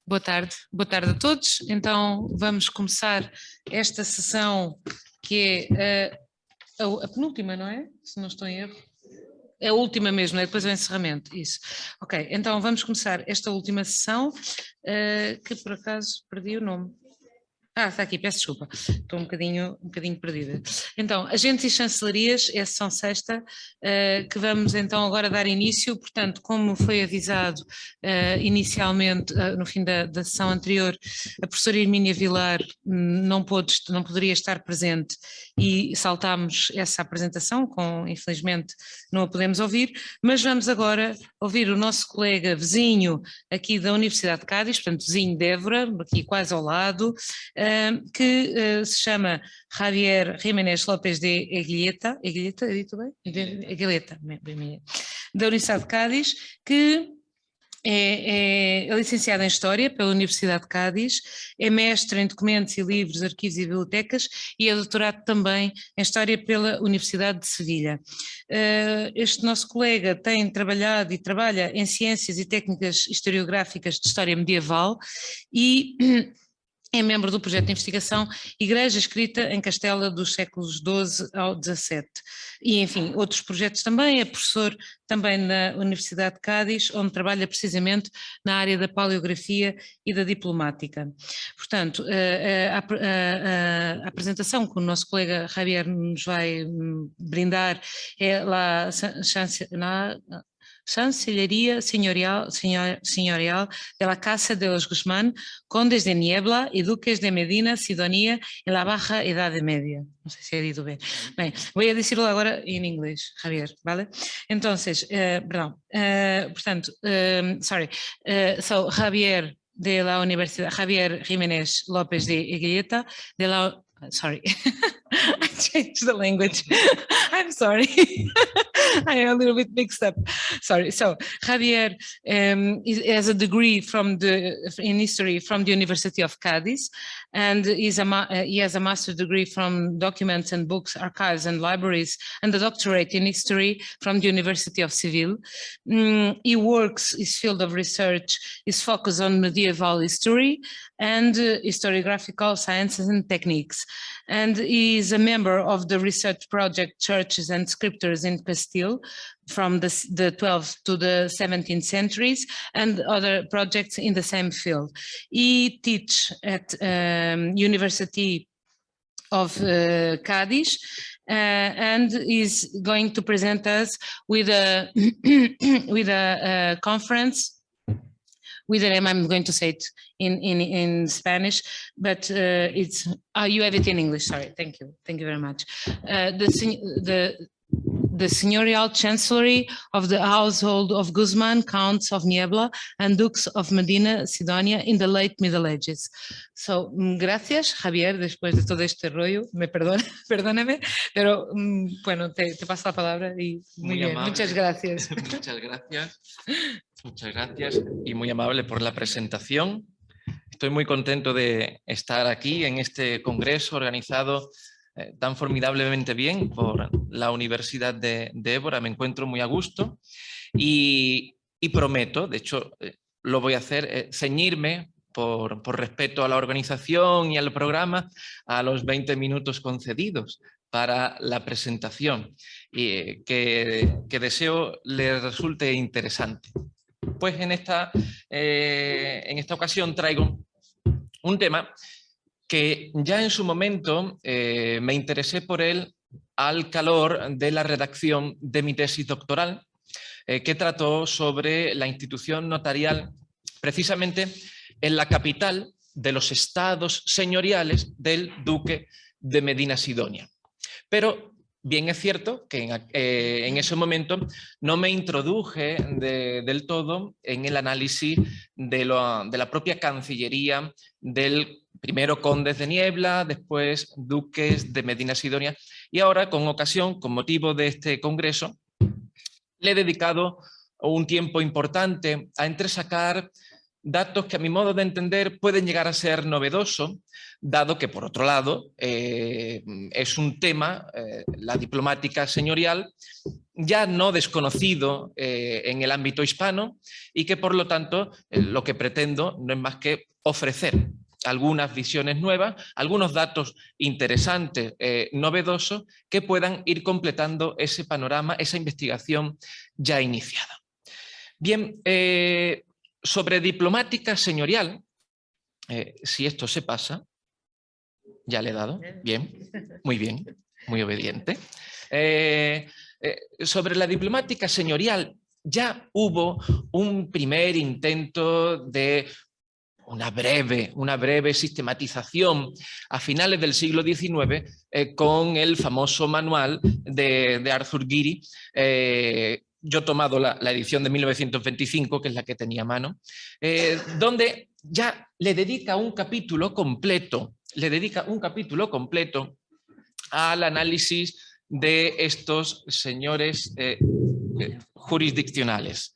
Boa tarde a todos. Então vamos começar esta sessão que é a penúltima, não é? Se não estou em erro. É a última mesmo, é depois o encerramento, isso. Ok, então vamos começar esta última sessão, que por acaso perdi o nome. Está aqui, peço desculpa, estou um bocadinho perdida. Então, agentes e chancelarias, é a sessão sexta, que vamos então agora dar início, portanto, como foi avisado inicialmente, no fim da sessão anterior, a professora Hermínia Vilar não poderia estar presente e saltámos essa apresentação, infelizmente não a podemos ouvir, mas vamos agora ouvir o nosso colega vizinho aqui da Universidade de Cádiz, portanto, vizinho de Évora, aqui quase ao lado, que se chama Javier Jiménez López de Eguileta, dito bem? Eguileta, da Universidade de Cádiz, que é licenciado em História pela Universidade de Cádiz, é mestre em Documentos e Livros, Arquivos e Bibliotecas e é doutorado também em História pela Universidade de Sevilha. Este nosso colega tem trabalhado e trabalha em Ciências e Técnicas Historiográficas de História Medieval e é membro do projeto de investigação Igreja Escrita em Castela dos séculos XII ao XVII. E, enfim, outros projetos também. É professor também na Universidade de Cádiz, onde trabalha precisamente na área da paleografia e da diplomática. Portanto, a apresentação que o nosso colega Javier nos vai brindar é lá na Chancillería Señorial de la Casa de los Guzmán, Condes de Niebla y Duques de Medina Sidonia en la Baja Edad Media. Não sei se é dito bem. Bem, vou decirlo agora em inglês, Javier, ¿vale? Entonces, portanto, so Javier de la Universidad, Javier Jiménez López de Eguileta, de la, sorry, I changed the language, I'm sorry. I am a little bit mixed up. Sorry. So Javier has a degree in history from the University of Cádiz, and he has a master's degree from Documents and Books, Archives and Libraries, and a doctorate in history from the University of Seville. His field of research is focused on medieval history and historiographical sciences and techniques. And he is a member of the research project Churches and Scriptures in Castile from the 12th to the 17th centuries and other projects in the same field. He teaches at University of Cádiz and is going to present us with a conference with the name. I'm going to say it in Spanish, but you have it in English. Sorry, thank you very much. The Seigneurial Chancellery of the Household of Guzman, Counts of Niebla and Dukes of Medina Sidonia in the late Middle Ages. So, gracias, Javier, después de todo este rollo, perdóname, pero bueno, te paso la palabra y muy bien, amable. Muchas gracias. Muchas gracias y muy amable por la presentación. Estoy muy contento de estar aquí en este congreso organizado tan formidablemente bien por la Universidad de Évora. Me encuentro muy a gusto y prometo, de hecho lo voy a hacer, ceñirme por respeto a la organización y al programa a los 20 minutos concedidos para la presentación y que deseo les resulte interesante. Pues en esta ocasión traigo un tema que ya en su momento me interesé por él al calor de la redacción de mi tesis doctoral, que trató sobre la institución notarial precisamente en la capital de los estados señoriales del duque de Medina Sidonia. Pero bien es cierto que en ese momento no me introduje del todo en el análisis de la propia Cancillería del primero condes de Niebla, después duques de Medina Sidonia, y ahora con motivo de este congreso, le he dedicado un tiempo importante a entresacar datos que a mi modo de entender pueden llegar a ser novedosos, dado que por otro lado es un tema, la diplomática señorial, ya no desconocido en el ámbito hispano y que por lo tanto lo que pretendo no es más que ofrecer algunas visiones nuevas, algunos datos interesantes, novedosos, que puedan ir completando ese panorama, esa investigación ya iniciada. Bien, sobre diplomática señorial, si esto se pasa, ya le he dado, bien, muy obediente. Sobre la diplomática señorial, ya hubo un primer intento de una breve sistematización a finales del siglo XIX con el famoso manual de Arthur Geary. Yo he tomado la edición de 1925, que es la que tenía a mano, donde ya le dedica un capítulo completo al análisis de estos señores jurisdiccionales.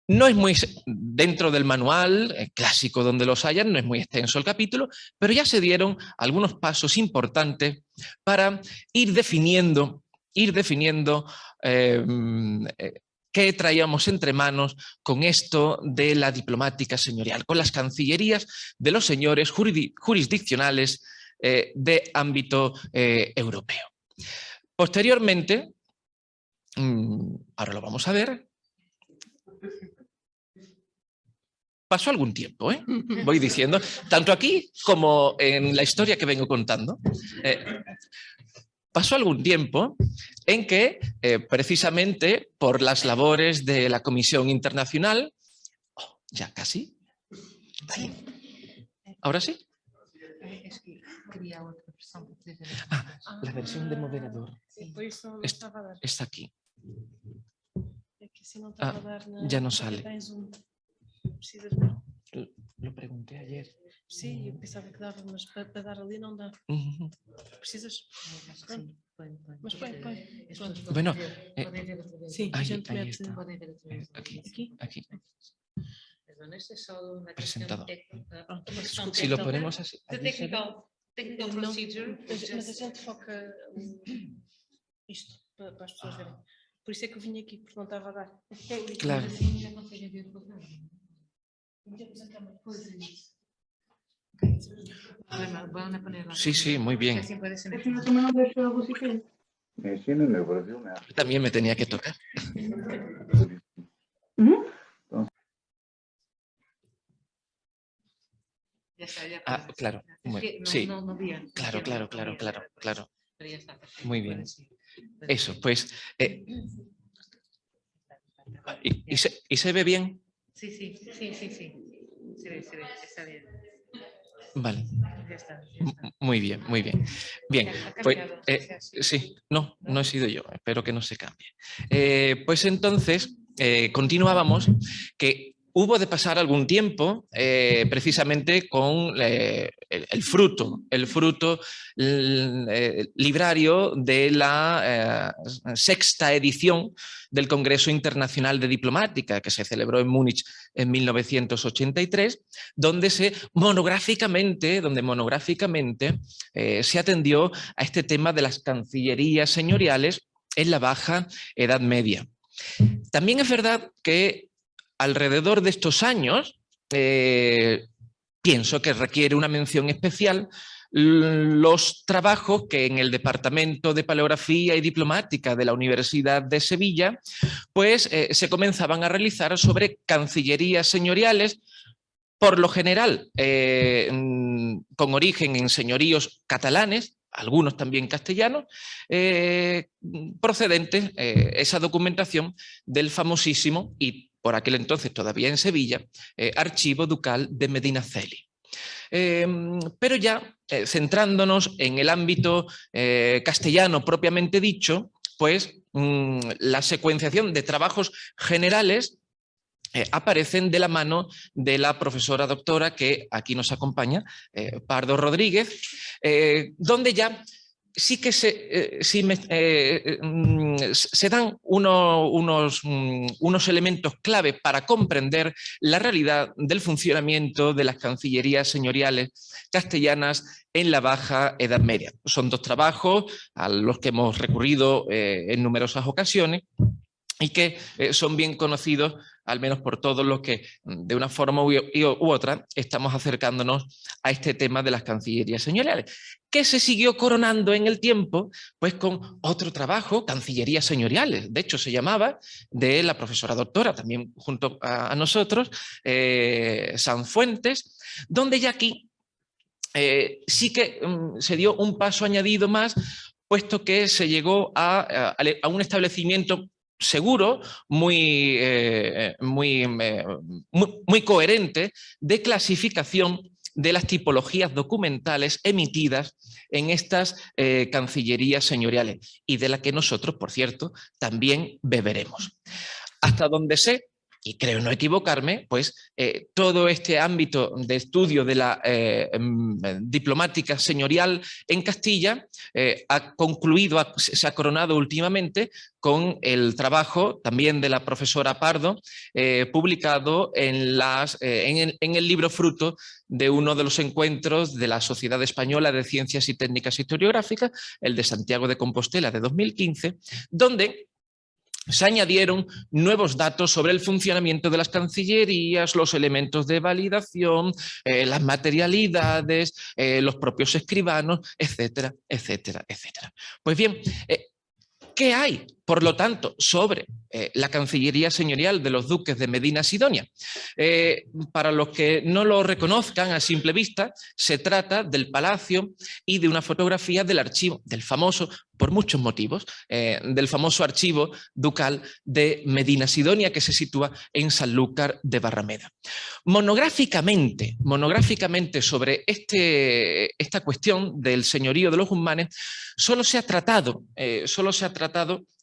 No es muy, dentro del manual clásico donde los hayan, no es muy extenso el capítulo, pero ya se dieron algunos pasos importantes para ir definiendo qué traíamos entre manos con esto de la diplomática señorial, con las cancillerías de los señores jurisdiccionales de ámbito europeo. Posteriormente, ahora lo vamos a ver, pasó algún tiempo, voy diciendo, tanto aquí como en la historia que vengo contando. Pasó algún tiempo en que, precisamente por las labores de la Comisión Internacional, ya casi, ahí. ¿Ahora sí? La versión de moderador está aquí. Ya no sale. Lo pregunté ayer. Sí, yo pensaba que daba, mas para dar ali não dá. Precisas? Mas põe. Bueno, sí, ahí, gente ahí mete... está. Aquí. Presentado. Presentado. Si lo ponemos así. Technical procedure. Mas a gente foca isto para as pessoas verem. Por isso é que eu vim aqui, porque não estava a dar. Claro. Sí, muy bien. También me tenía que tocar. Ah, claro. Sí. Claro. Muy bien. Eso, pues. ¿Y se ve bien? Sí. Se ve, está bien. Vale. Ya está. Muy bien. Bien, pues sí, no he sido yo, espero que no se cambie. Pues entonces, continuábamos, que hubo de pasar algún tiempo precisamente con el fruto librario de la sexta edición del Congreso Internacional de Diplomática, que se celebró en Múnich en 1983, donde monográficamente se atendió a este tema de las cancillerías señoriales en la Baja Edad Media. También es verdad que alrededor de estos años, pienso que requiere una mención especial los trabajos que en el Departamento de Paleografía y Diplomática de la Universidad de Sevilla, pues se comenzaban a realizar sobre cancillerías señoriales, por lo general con origen en señoríos catalanes, algunos también castellanos, procedentes esa documentación del famosísimo, y por aquel entonces todavía en Sevilla, Archivo Ducal de Medinaceli. Pero ya centrándonos en el ámbito castellano propiamente dicho, pues la secuenciación de trabajos generales aparecen de la mano de la profesora doctora que aquí nos acompaña, Pardo Rodríguez, donde ya sí que se dan unos elementos clave para comprender la realidad del funcionamiento de las cancillerías señoriales castellanas en la Baja Edad Media. Son dos trabajos a los que hemos recurrido en numerosas ocasiones y que son bien conocidos, al menos por todos los que de una forma u otra estamos acercándonos a este tema de las cancillerías señoriales, que se siguió coronando en el tiempo pues con otro trabajo, Cancillerías Señoriales. De hecho, se llamaba, de la profesora doctora, también junto a nosotros, Sanfuentes, donde ya aquí sí que se dio un paso añadido más, puesto que se llegó a un establecimiento seguro, muy coherente de clasificación de las tipologías documentales emitidas en estas cancillerías señoriales y de la que nosotros, por cierto, también beberemos. Hasta donde sé, y creo no equivocarme, pues todo este ámbito de estudio de la diplomática señorial en Castilla ha concluido, se ha coronado últimamente con el trabajo también de la profesora Pardo, publicado en el libro fruto de uno de los encuentros de la Sociedad Española de Ciencias y Técnicas Historiográficas, el de Santiago de Compostela de 2015, donde se añadieron nuevos datos sobre el funcionamiento de las cancillerías, los elementos de validación, las materialidades, los propios escribanos, etcétera, etcétera, etcétera. Pues bien, ¿qué hay, por lo tanto, sobre la Cancillería señorial de los duques de Medina Sidonia? Para los que no lo reconozcan a simple vista, se trata del palacio y de una fotografía del archivo, del famoso, por muchos motivos, del famoso archivo ducal de Medina Sidonia, que se sitúa en Sanlúcar de Barrameda. Monográficamente sobre esta cuestión del señorío de los Guzmanes, solo se ha tratado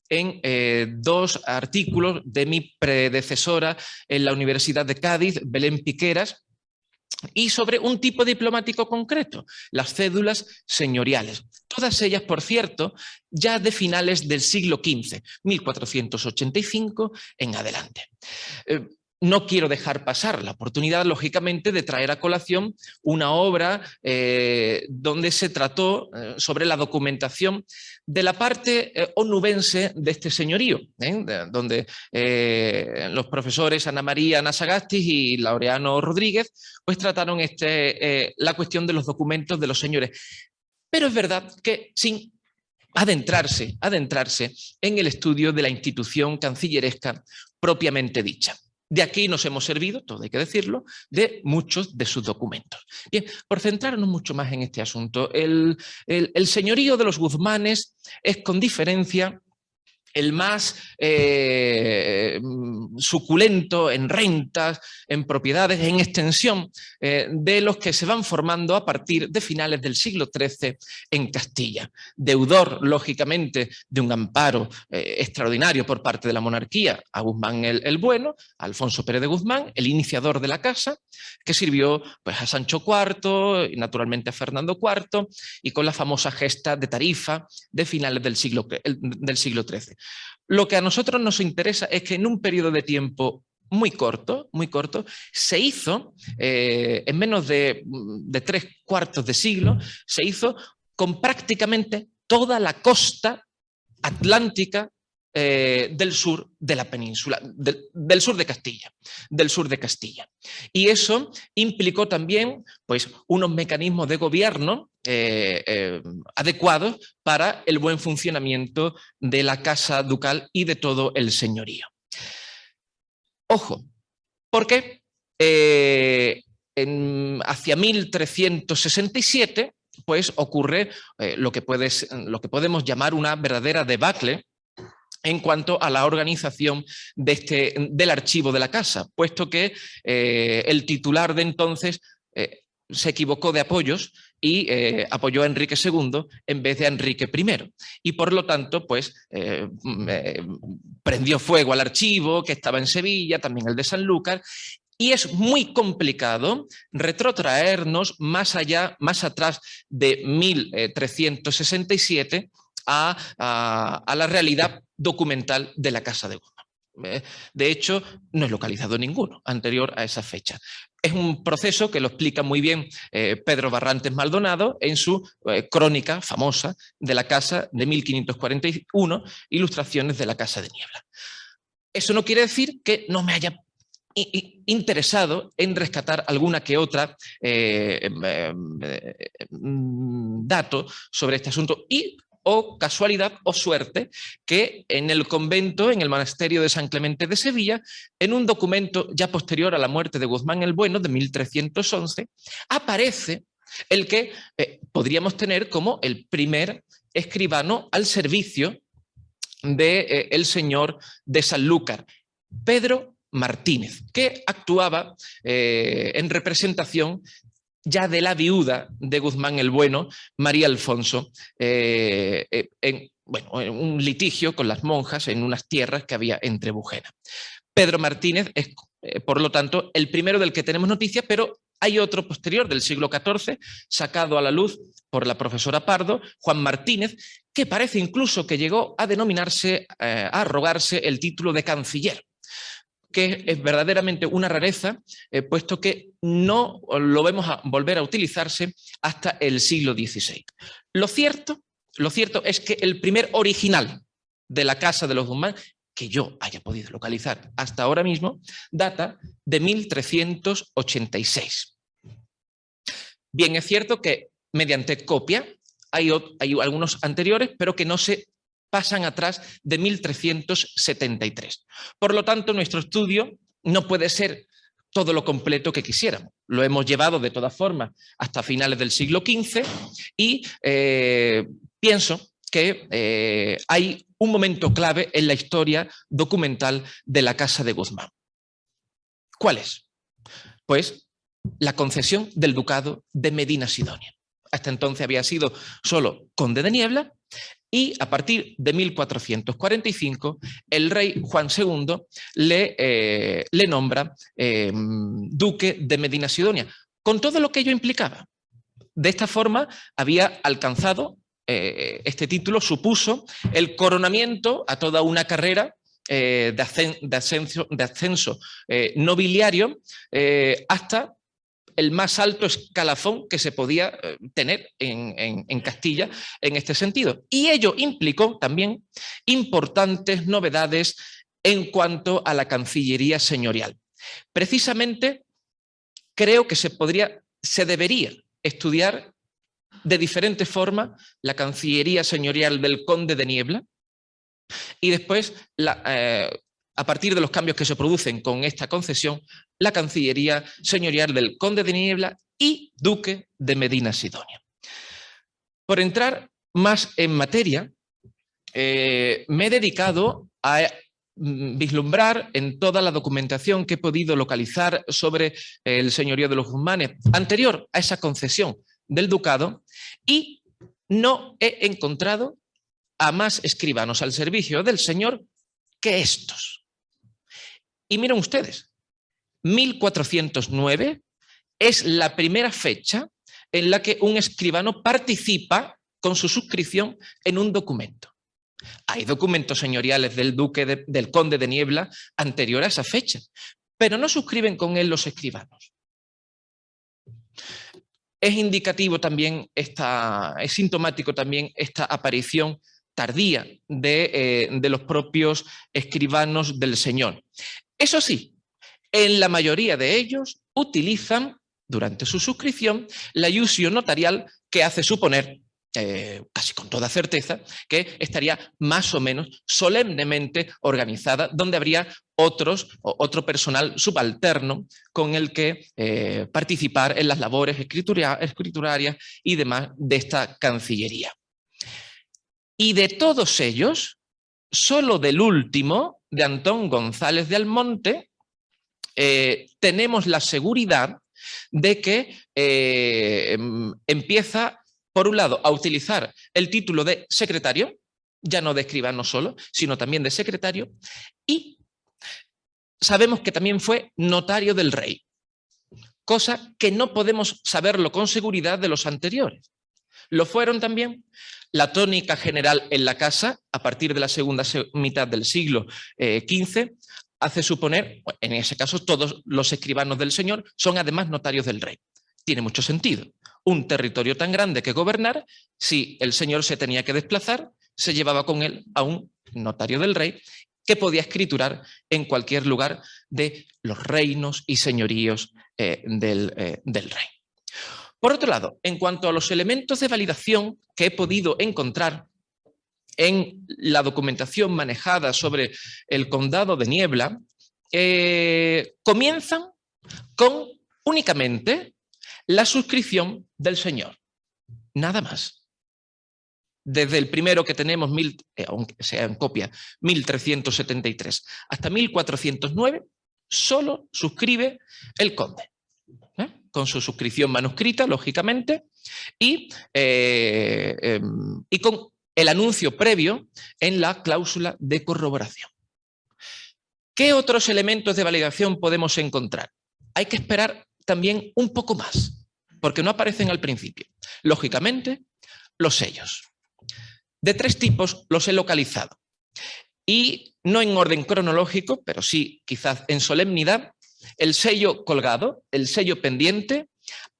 en dos artículos de mi predecesora en la Universidad de Cádiz, Belén Piqueras, y sobre un tipo diplomático concreto, las cédulas señoriales. Todas ellas, por cierto, ya de finales del siglo XV, 1485 en adelante. No quiero dejar pasar la oportunidad, lógicamente, de traer a colación una obra donde se trató sobre la documentación de la parte onubense de este señorío, donde los profesores Ana María Nasagastis y Laureano Rodríguez pues trataron la cuestión de los documentos de los señores. Pero es verdad que sin adentrarse en el estudio de la institución cancilleresca propiamente dicha. De aquí nos hemos servido, todo hay que decirlo, de muchos de sus documentos. Bien, por centrarnos mucho más en este asunto, el señorío de los Guzmanes es con diferencia el más suculento en rentas, en propiedades, en extensión de los que se van formando a partir de finales del siglo XIII en Castilla. Deudor, lógicamente, de un amparo extraordinario por parte de la monarquía a Guzmán el Bueno, a Alfonso Pérez de Guzmán, el iniciador de la casa, que sirvió pues, a Sancho IV y naturalmente a Fernando IV, y con la famosa gesta de Tarifa de finales del siglo XIII. Lo que a nosotros nos interesa es que en un periodo de tiempo muy corto, se hizo, en menos de 3/4 de siglo, se hizo con prácticamente toda la costa atlántica del sur de la península, del sur de Castilla. Y eso implicó también pues, unos mecanismos de gobierno adecuados para el buen funcionamiento de la casa ducal y de todo el señorío. Ojo, porque hacia 1367 pues, ocurre lo que podemos llamar una verdadera debacle en cuanto a la organización del archivo de la casa, puesto que el titular de entonces se equivocó de apoyos y apoyó a Enrique II en vez de a Enrique I. Y por lo tanto, pues, prendió fuego al archivo que estaba en Sevilla, también el de Sanlúcar, y es muy complicado retrotraernos más allá, más atrás de 1367 a la realidad documental de la Casa de Guzmán. De hecho, no es localizado ninguno anterior a esa fecha. Es un proceso que lo explica muy bien Pedro Barrantes Maldonado en su crónica famosa de la Casa de 1541, Ilustraciones de la Casa de Niebla. Eso no quiere decir que no me haya interesado en rescatar alguna que otra dato sobre este asunto y o casualidad o suerte que en el convento, en el monasterio de San Clemente de Sevilla, en un documento ya posterior a la muerte de Guzmán el Bueno, de 1311, aparece el que podríamos tener como el primer escribano al servicio de el señor de Sanlúcar, Pedro Martínez, que actuaba en representación ya de la viuda de Guzmán el Bueno, María Alfonso, en un litigio con las monjas en unas tierras que había en Trebujena. Pedro Martínez es, por lo tanto, el primero del que tenemos noticia, pero hay otro posterior del siglo XIV, sacado a la luz por la profesora Pardo, Juan Martínez, que parece incluso que llegó a denominarse, a arrogarse el título de canciller, que es verdaderamente una rareza, puesto que no lo vemos a volver a utilizarse hasta el siglo XVI. Lo cierto es que el primer original de la Casa de los Guzmán, que yo haya podido localizar hasta ahora mismo, data de 1386. Bien, es cierto que mediante copia hay algunos anteriores, pero que no se pasan atrás de 1373. Por lo tanto, nuestro estudio no puede ser todo lo completo que quisiéramos. Lo hemos llevado de todas formas hasta finales del siglo XV y pienso que hay un momento clave en la historia documental de la Casa de Guzmán. ¿Cuál es? Pues la concesión del ducado de Medina Sidonia. Hasta entonces había sido solo conde de Niebla, y a partir de 1445 el rey Juan II le nombra duque de Medina Sidonia, con todo lo que ello implicaba. De esta forma había alcanzado, este título supuso el coronamiento a toda una carrera de ascenso nobiliario hasta el más alto escalafón que se podía tener en Castilla en este sentido. Y ello implicó también importantes novedades en cuanto a la Cancillería señorial. Precisamente creo que se debería estudiar de diferente forma la Cancillería señorial del Conde de Niebla y después a partir de los cambios que se producen con esta concesión, la Cancillería señorial del Conde de Niebla y Duque de Medina Sidonia. Por entrar más en materia, me he dedicado a vislumbrar en toda la documentación que he podido localizar sobre el señorío de los Guzmanes anterior a esa concesión del ducado y no he encontrado a más escribanos al servicio del señor que estos. Y miren ustedes, 1409 es la primera fecha en la que un escribano participa con su suscripción en un documento. Hay documentos señoriales del del conde de Niebla anterior a esa fecha, pero no suscriben con él los escribanos. Es indicativo también, es sintomático también esta aparición tardía de los propios escribanos del señor. Eso sí, en la mayoría de ellos utilizan, durante su suscripción, la iusio notarial que hace suponer, casi con toda certeza, que estaría más o menos solemnemente organizada, donde habría otro personal subalterno con el que participar en las labores escriturarias y demás de esta Cancillería. Y de todos ellos, solo del último, de Antón González de Almonte, tenemos la seguridad de que empieza, por un lado, a utilizar el título de secretario, ya no de escribano solo, sino también de secretario, y sabemos que también fue notario del rey, cosa que no podemos saberlo con seguridad de los anteriores. Lo fueron también la tónica general en la casa, a partir de la segunda mitad del siglo XV, hace suponer, en ese caso, todos los escribanos del señor son además notarios del rey. Tiene mucho sentido. Un territorio tan grande que gobernar, si el señor se tenía que desplazar, se llevaba con él a un notario del rey que podía escriturar en cualquier lugar de los reinos y señoríos del rey. Por otro lado, en cuanto a los elementos de validación que he podido encontrar en la documentación manejada sobre el condado de Niebla, comienzan con únicamente la suscripción del señor, nada más. Desde el primero que tenemos, aunque sea en copia, 1373, hasta 1409, solo suscribe el conde, con su suscripción manuscrita, lógicamente, y con el anuncio previo en la cláusula de corroboración. ¿Qué otros elementos de validación podemos encontrar? Hay que esperar también un poco más, porque no aparecen al principio. Lógicamente, los sellos. De 3 tipos los he localizado. Y no en orden cronológico, pero sí quizás en solemnidad, el sello colgado, el sello pendiente,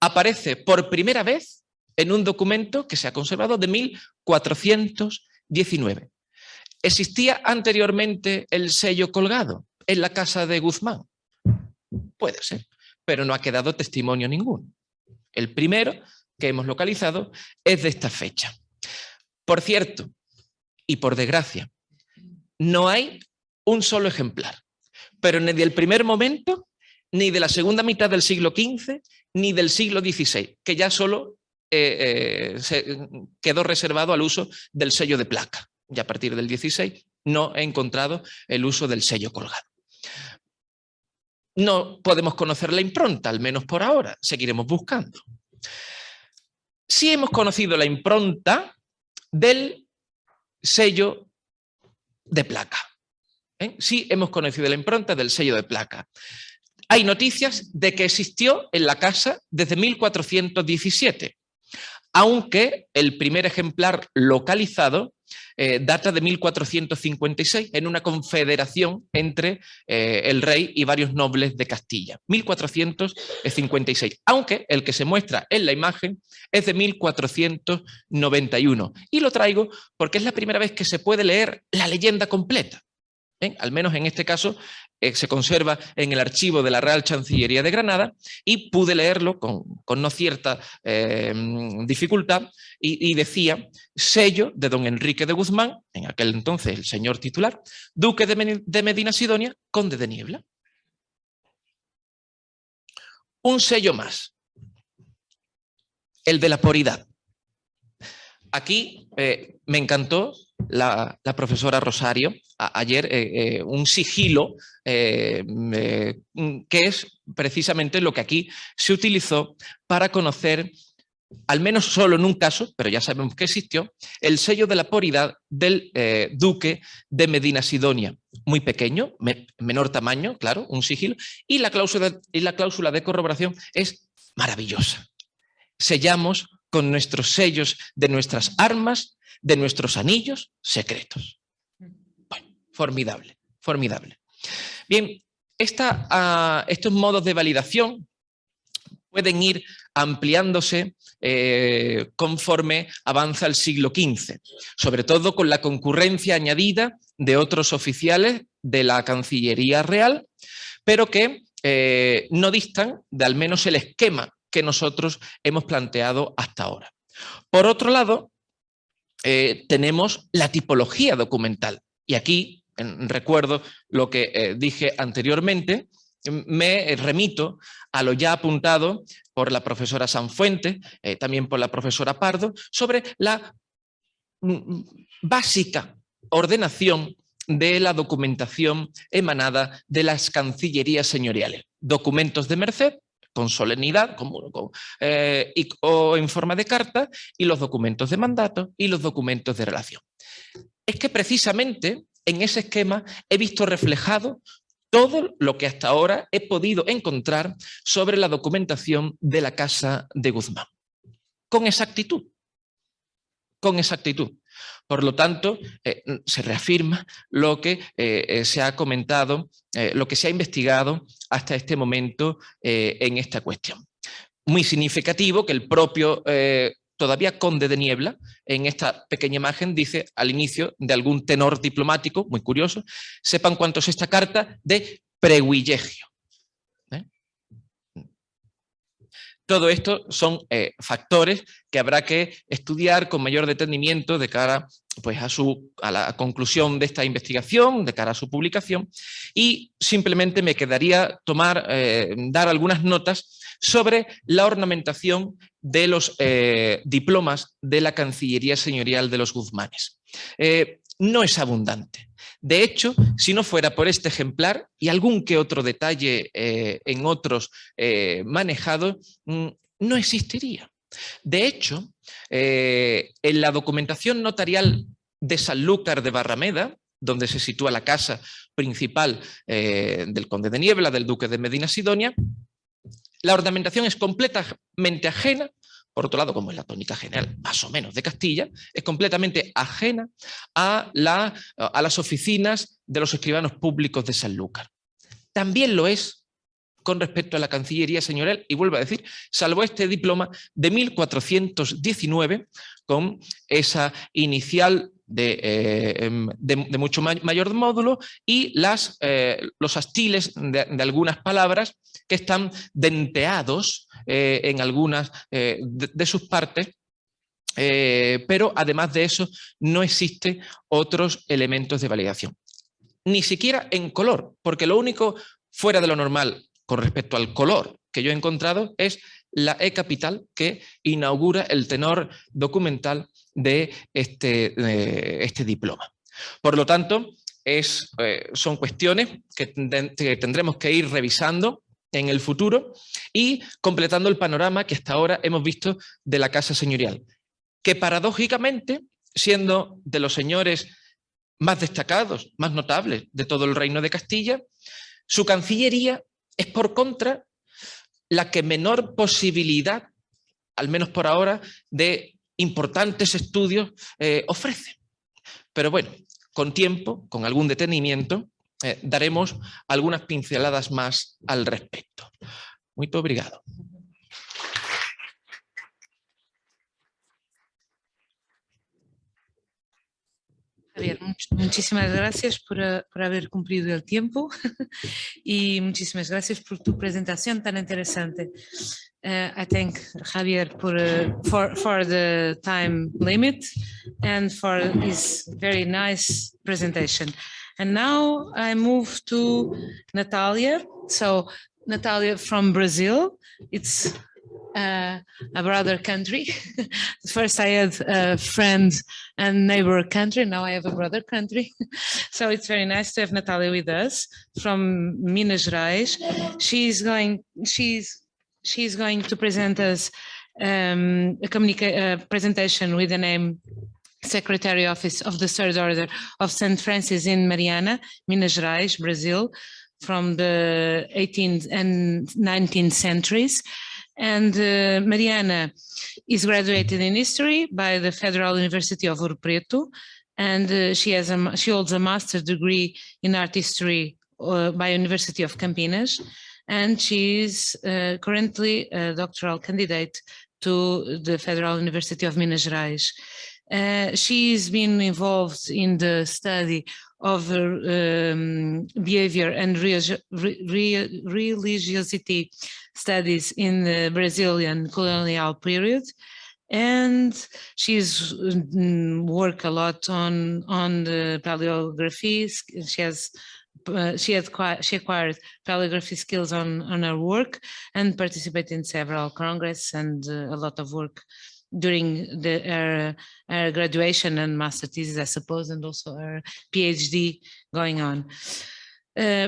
aparece por primera vez en un documento que se ha conservado de 1419. ¿Existía anteriormente el sello colgado en la casa de Guzmán? Puede ser, pero no ha quedado testimonio ninguno. El primero que hemos localizado es de esta fecha. Por cierto, y por desgracia, no hay un solo ejemplar, pero ni del primer momento, ni de la segunda mitad del siglo XV, ni del siglo XVI, que ya solo se quedó reservado al uso del sello de placa. Y a partir del XVI no he encontrado el uso del sello colgado. No podemos conocer la impronta, al menos por ahora, seguiremos buscando. Sí hemos conocido la impronta del sello de placa. Sí hemos conocido la impronta del sello de placa. Hay noticias de que existió en la casa desde 1417, aunque el primer ejemplar localizado data de 1456 en una confederación entre el rey y varios nobles de Castilla. 1456, aunque el que se muestra en la imagen es de 1491. Y lo traigo porque es la primera vez que se puede leer la leyenda completa. Al menos en este caso se conserva en el archivo de la Real Chancillería de Granada y pude leerlo con no cierta dificultad y decía: sello de don Enrique de Guzmán, en aquel entonces el señor titular, duque de Medina Sidonia, conde de Niebla. Un sello más, el de la poridad. Aquí me encantó la profesora Rosario ayer, un sigilo que es precisamente lo que aquí se utilizó para conocer, al menos solo en un caso, pero ya sabemos que existió, el sello de la poridad del duque de Medina Sidonia. Muy pequeño, menor tamaño, claro, un sigilo, y la cláusula de corroboración es maravillosa. Sellamos con nuestros sellos de nuestras armas, de nuestros anillos secretos. Bueno, formidable, formidable. Bien, estos modos de validación pueden ir ampliándose conforme avanza el siglo XV, sobre todo con la concurrencia añadida de otros oficiales de la Cancillería Real, pero que no distan de al menos el esquema que nosotros hemos planteado hasta ahora. Por otro lado, tenemos la tipología documental. Y aquí, recuerdo lo que dije anteriormente, me remito a lo ya apuntado por la profesora Sanfuente, también por la profesora Pardo, sobre la básica ordenación de la documentación emanada de las cancillerías señoriales. Documentos de merced, con solemnidad o en forma de carta, y los documentos de mandato y los documentos de relación. Es que precisamente en ese esquema he visto reflejado todo lo que hasta ahora he podido encontrar sobre la documentación de la Casa de Guzmán. Con exactitud. Con exactitud. Por lo tanto, se reafirma lo que se ha comentado, lo que se ha investigado hasta este momento en esta cuestión. Muy significativo que el propio todavía conde de Niebla, en esta pequeña imagen, dice al inicio de algún tenor diplomático, muy curioso, sepan cuánto es esta carta de privilegio. Todo esto son factores que habrá que estudiar con mayor detenimiento de cara pues, a la conclusión de esta investigación, de cara a su publicación, y simplemente me quedaría dar algunas notas sobre la ornamentación de los diplomas de la Cancillería Señorial de los Guzmanes. No es abundante. De hecho, si no fuera por este ejemplar y algún que otro detalle en otros manejados, no existiría. De hecho, en la documentación notarial de Sanlúcar de Barrameda, donde se sitúa la casa principal del conde de Niebla, del duque de Medina Sidonia, la ornamentación es completamente ajena. Por otro lado, como es la tónica general más o menos de Castilla, es completamente ajena a las oficinas de los escribanos públicos de Sanlúcar. También lo es con respecto a la Cancillería Señorial, y vuelvo a decir, salvo este diploma de 1419, con esa inicial de mucho mayor módulo y los astiles de algunas palabras que están denteados en algunas de sus partes, pero además de eso no existen otros elementos de validación. Ni siquiera en color, porque lo único fuera de lo normal con respecto al color que yo he encontrado es la E capital que inaugura el tenor documental de este diploma. Por lo tanto, son cuestiones que tendremos que ir revisando en el futuro y completando el panorama que hasta ahora hemos visto de la Casa Señorial, que paradójicamente, siendo de los señores más destacados, más notables de todo el Reino de Castilla, su Cancillería es por contra la que menor posibilidad, al menos por ahora, de importantes estudios ofrece. Pero bueno, con tiempo, con algún detenimiento, daremos algunas pinceladas más al respecto. Muy obrigado. Javier, muchísimas gracias por haber cumplido el tiempo y muchísimas gracias por tu presentación tan interesante. I thank Javier for the time limit and for his very nice presentation. And now I move to Natalia. So Natalia from Brazil. It's a brother country. First I had a friend and neighbor country, now I have a brother country. So it's very nice to have Natalia with us from Minas Gerais. She's going to present us a presentation with the name Secretary Office of the Third Order of St. Francis in Mariana, Minas Gerais, Brazil, from the 18th and 19th centuries. And Mariana is graduated in history by the Federal University of Ouro Preto, and she holds a master's degree in art history by University of Campinas, and she is currently a doctoral candidate to the Federal University of Minas Gerais. She's been involved in the study of behavior and religiosity studies in the Brazilian colonial period, and she's worked a lot on the paleography. She acquired paleography skills on her work and participated in several congresses and a lot of work during her graduation and master thesis, I suppose, and also her PhD going on.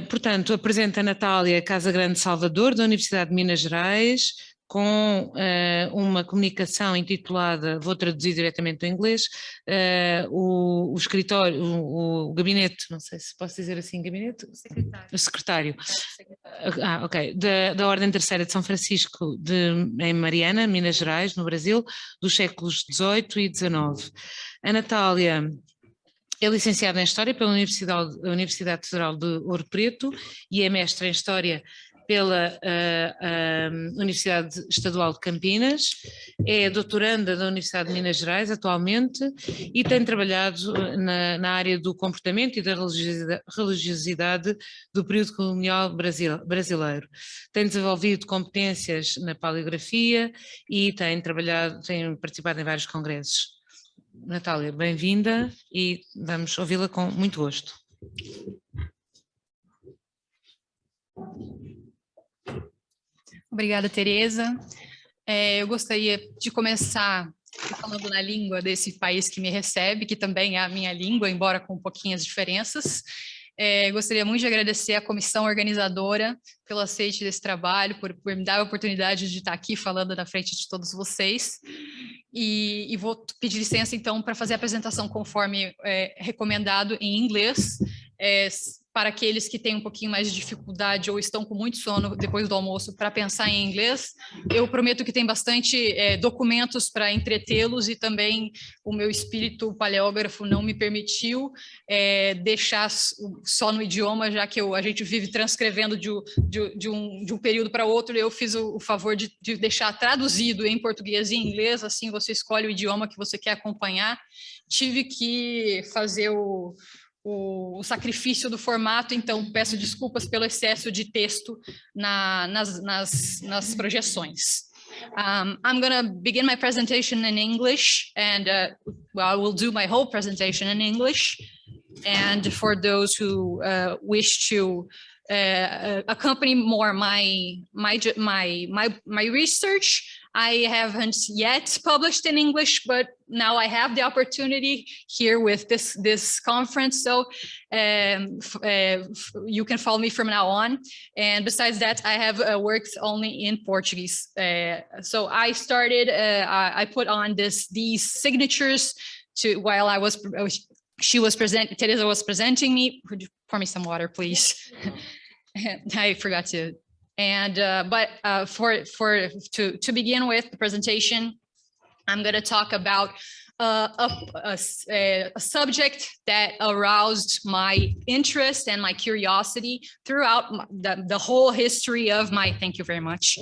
Portanto, apresenta a Natália Casagrande Salvador, da Universidade de Minas Gerais, com uma comunicação intitulada, vou traduzir diretamente do inglês, o escritório, o gabinete, não sei se posso dizer assim, gabinete? O secretário. Ok, da Ordem Terceira de São Francisco em Mariana, Minas Gerais, no Brasil, dos séculos XVIII e XIX. A Natália é licenciada em História pela Universidade Federal de Ouro Preto e é mestre em História pela Universidade Estadual de Campinas, é doutoranda da Universidade de Minas Gerais atualmente e tem trabalhado na área do comportamento e da religiosidade do período colonial brasileiro. Tem desenvolvido competências na paleografia e tem participado em vários congressos. Natália, bem-vinda e vamos ouvi-la com muito gosto. Obrigada, Tereza. Eu gostaria de começar falando na língua desse país que me recebe, que também é a minha língua, embora com pouquinhas diferenças. Gostaria muito de agradecer à comissão organizadora pelo aceite desse trabalho, por me dar a oportunidade de estar aqui falando na frente de todos vocês. E vou pedir licença, então, para fazer a apresentação conforme recomendado em inglês, para aqueles que têm um pouquinho mais de dificuldade ou estão com muito sono depois do almoço para pensar em inglês. Eu prometo que tem bastante documentos para entretê-los e também o meu espírito paleógrafo não me permitiu deixar só no idioma, já que a gente vive transcrevendo de um período para outro. Eu fiz o favor de deixar traduzido em português e inglês, assim você escolhe o idioma que você quer acompanhar. Tive que fazer o sacrifício do formato, então peço desculpas pelo excesso de texto nas projeções. I'm going to begin my presentation in English, and I will do my whole presentation in English. And for those who wish to accompany more my research, I haven't yet published in English, but now I have the opportunity here with this conference. So you can follow me from now on. And besides that, I have worked only in Portuguese. So I started, I put on these signatures while I was, Teresa was presenting me. Could you pour me some water, please? I forgot to. And but to begin with the presentation, I'm going to talk about a subject that aroused my interest and my curiosity throughout the whole history of my. Thank you very much.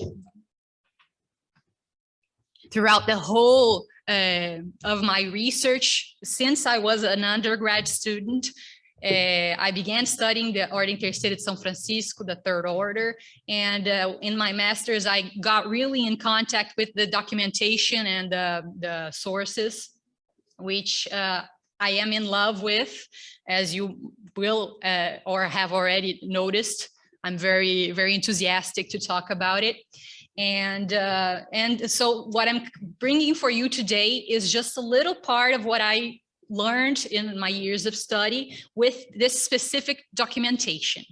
Throughout the whole of my research since I was an undergrad student. I began studying the Ordem Terceira de São Francisco, the Third Order, and in my master's, I got really in contact with the documentation and the sources, which I am in love with, as you will or have already noticed. I'm very, very enthusiastic to talk about it. And so what I'm bringing for you today is just a little part of what I learned in my years of study with this specific documentation.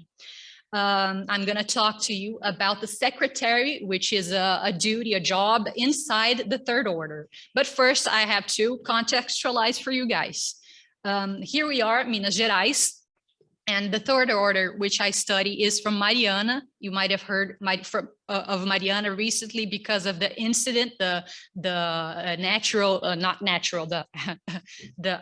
I'm going to talk to you about the secretary, which is a duty, a job inside the Third Order. But first, I have to contextualize for you guys. Here we are, Minas Gerais. And the Third Order, which I study, is from Mariana. You might have heard of Mariana recently because of the incident, the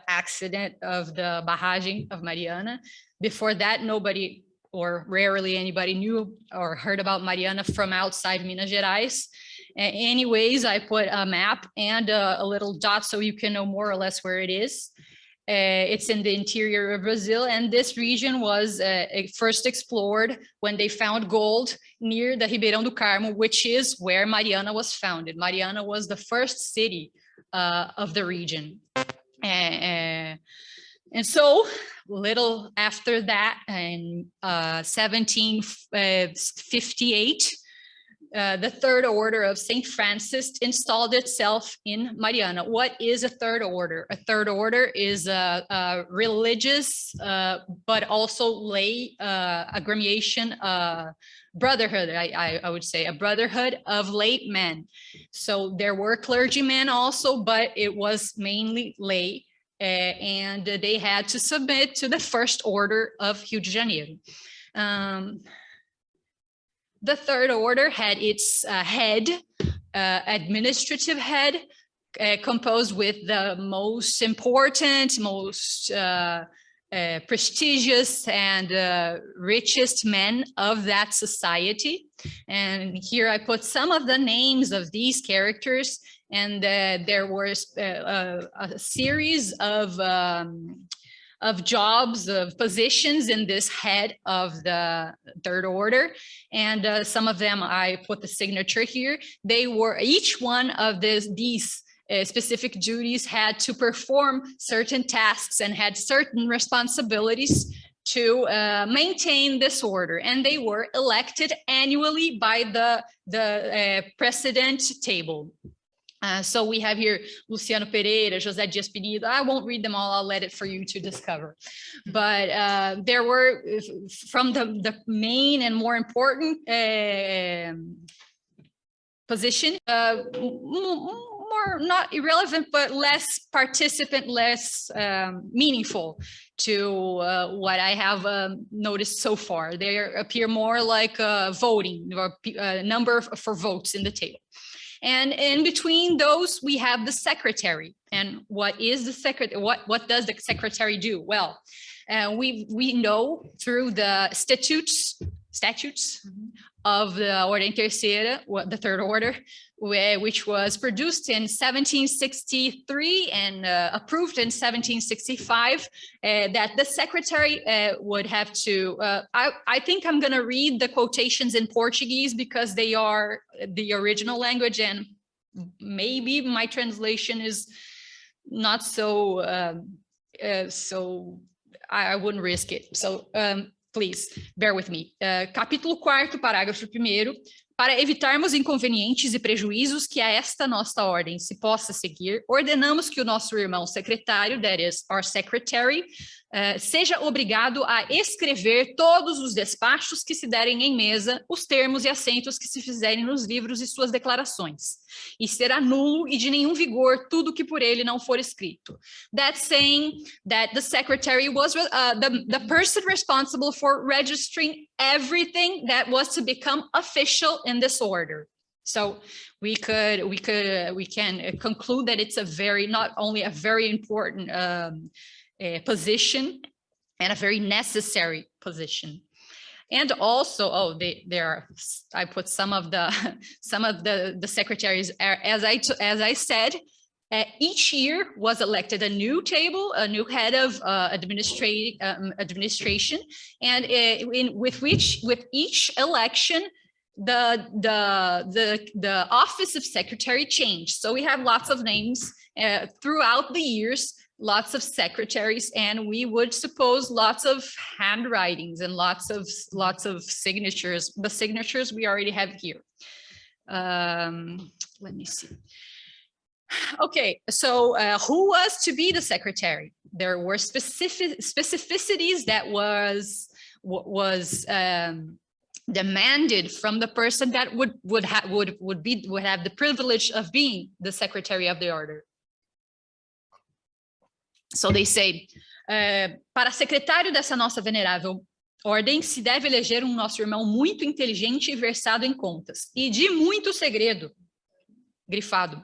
accident of the barragem of Mariana. Before that, nobody or rarely anybody knew or heard about Mariana from outside Minas Gerais. Anyways, I put a map and a little dot so you can know more or less where it is. It's in the interior of Brazil, and this region was first explored when they found gold near the Ribeirão do Carmo, which is where Mariana was founded. Mariana was the first city of the region. And so, little after that, in 1758, the Third Order of St. Francis installed itself in Mariana. What is a Third Order? A Third Order is a religious, but also lay aggregation, brotherhood, I would say, a brotherhood of lay men. So there were clergymen also, but it was mainly lay, and they had to submit to the First Order of Rio de Janeiro. The Third Order had its administrative head, composed with the most important, most prestigious and richest men of that society. And here I put some of the names of these characters, and there was a series of jobs, of positions in this head of the Third Order. And some of them, I put the signature here. They were, each one of these specific duties had to perform certain tasks and had certain responsibilities to maintain this order. And they were elected annually by the precedent table. So we have here Luciano Pereira, José Dias Penido. I won't read them all, I'll let it for you to discover. But there were, from the main and more important position, more not irrelevant, but less participant, less meaningful to what I have noticed so far. They appear more like voting, or number for votes in the table. And in between those, we have the secretary. And what is the secretary? What does the secretary do? Well, we know through the statutes of the Ordem Terceira, the Third Order, which was produced in 1763 and approved in 1765, that the secretary would have to, I think I'm going to read the quotations in Portuguese because they are the original language, and maybe my translation is not so, so I wouldn't risk it. So please bear with me. Capítulo 4º, parágrafo 1º. Para evitarmos inconvenientes e prejuízos que a esta nossa ordem se possa seguir, ordenamos que o nosso irmão secretário, that is, our secretary, seja obrigado a escrever todos os despachos que se derem em mesa, os termos e assentos que se fizerem nos livros e suas declarações, e será nulo e de nenhum vigor tudo que por ele não for escrito. That's saying that the secretary was the person responsible for registering everything that was to become official in this order. So we can conclude that it's a very, not only a very important position and a very necessary position. And also, I put some of the secretaries, as I said, each year was elected a new table, a new head of administration, and with each election, the office of secretary changed. So we have lots of names throughout the years, lots of secretaries, and we would suppose lots of handwritings and lots of signatures. The signatures we already have here. Let me see. Okay, so who was to be the secretary? There were specificities that was demanded from the person that would have the privilege of being the secretary of the order. So they say, para secretário dessa nossa venerável ordem, se deve eleger nosso irmão muito inteligente e versado em contas, e de muito segredo, grifado.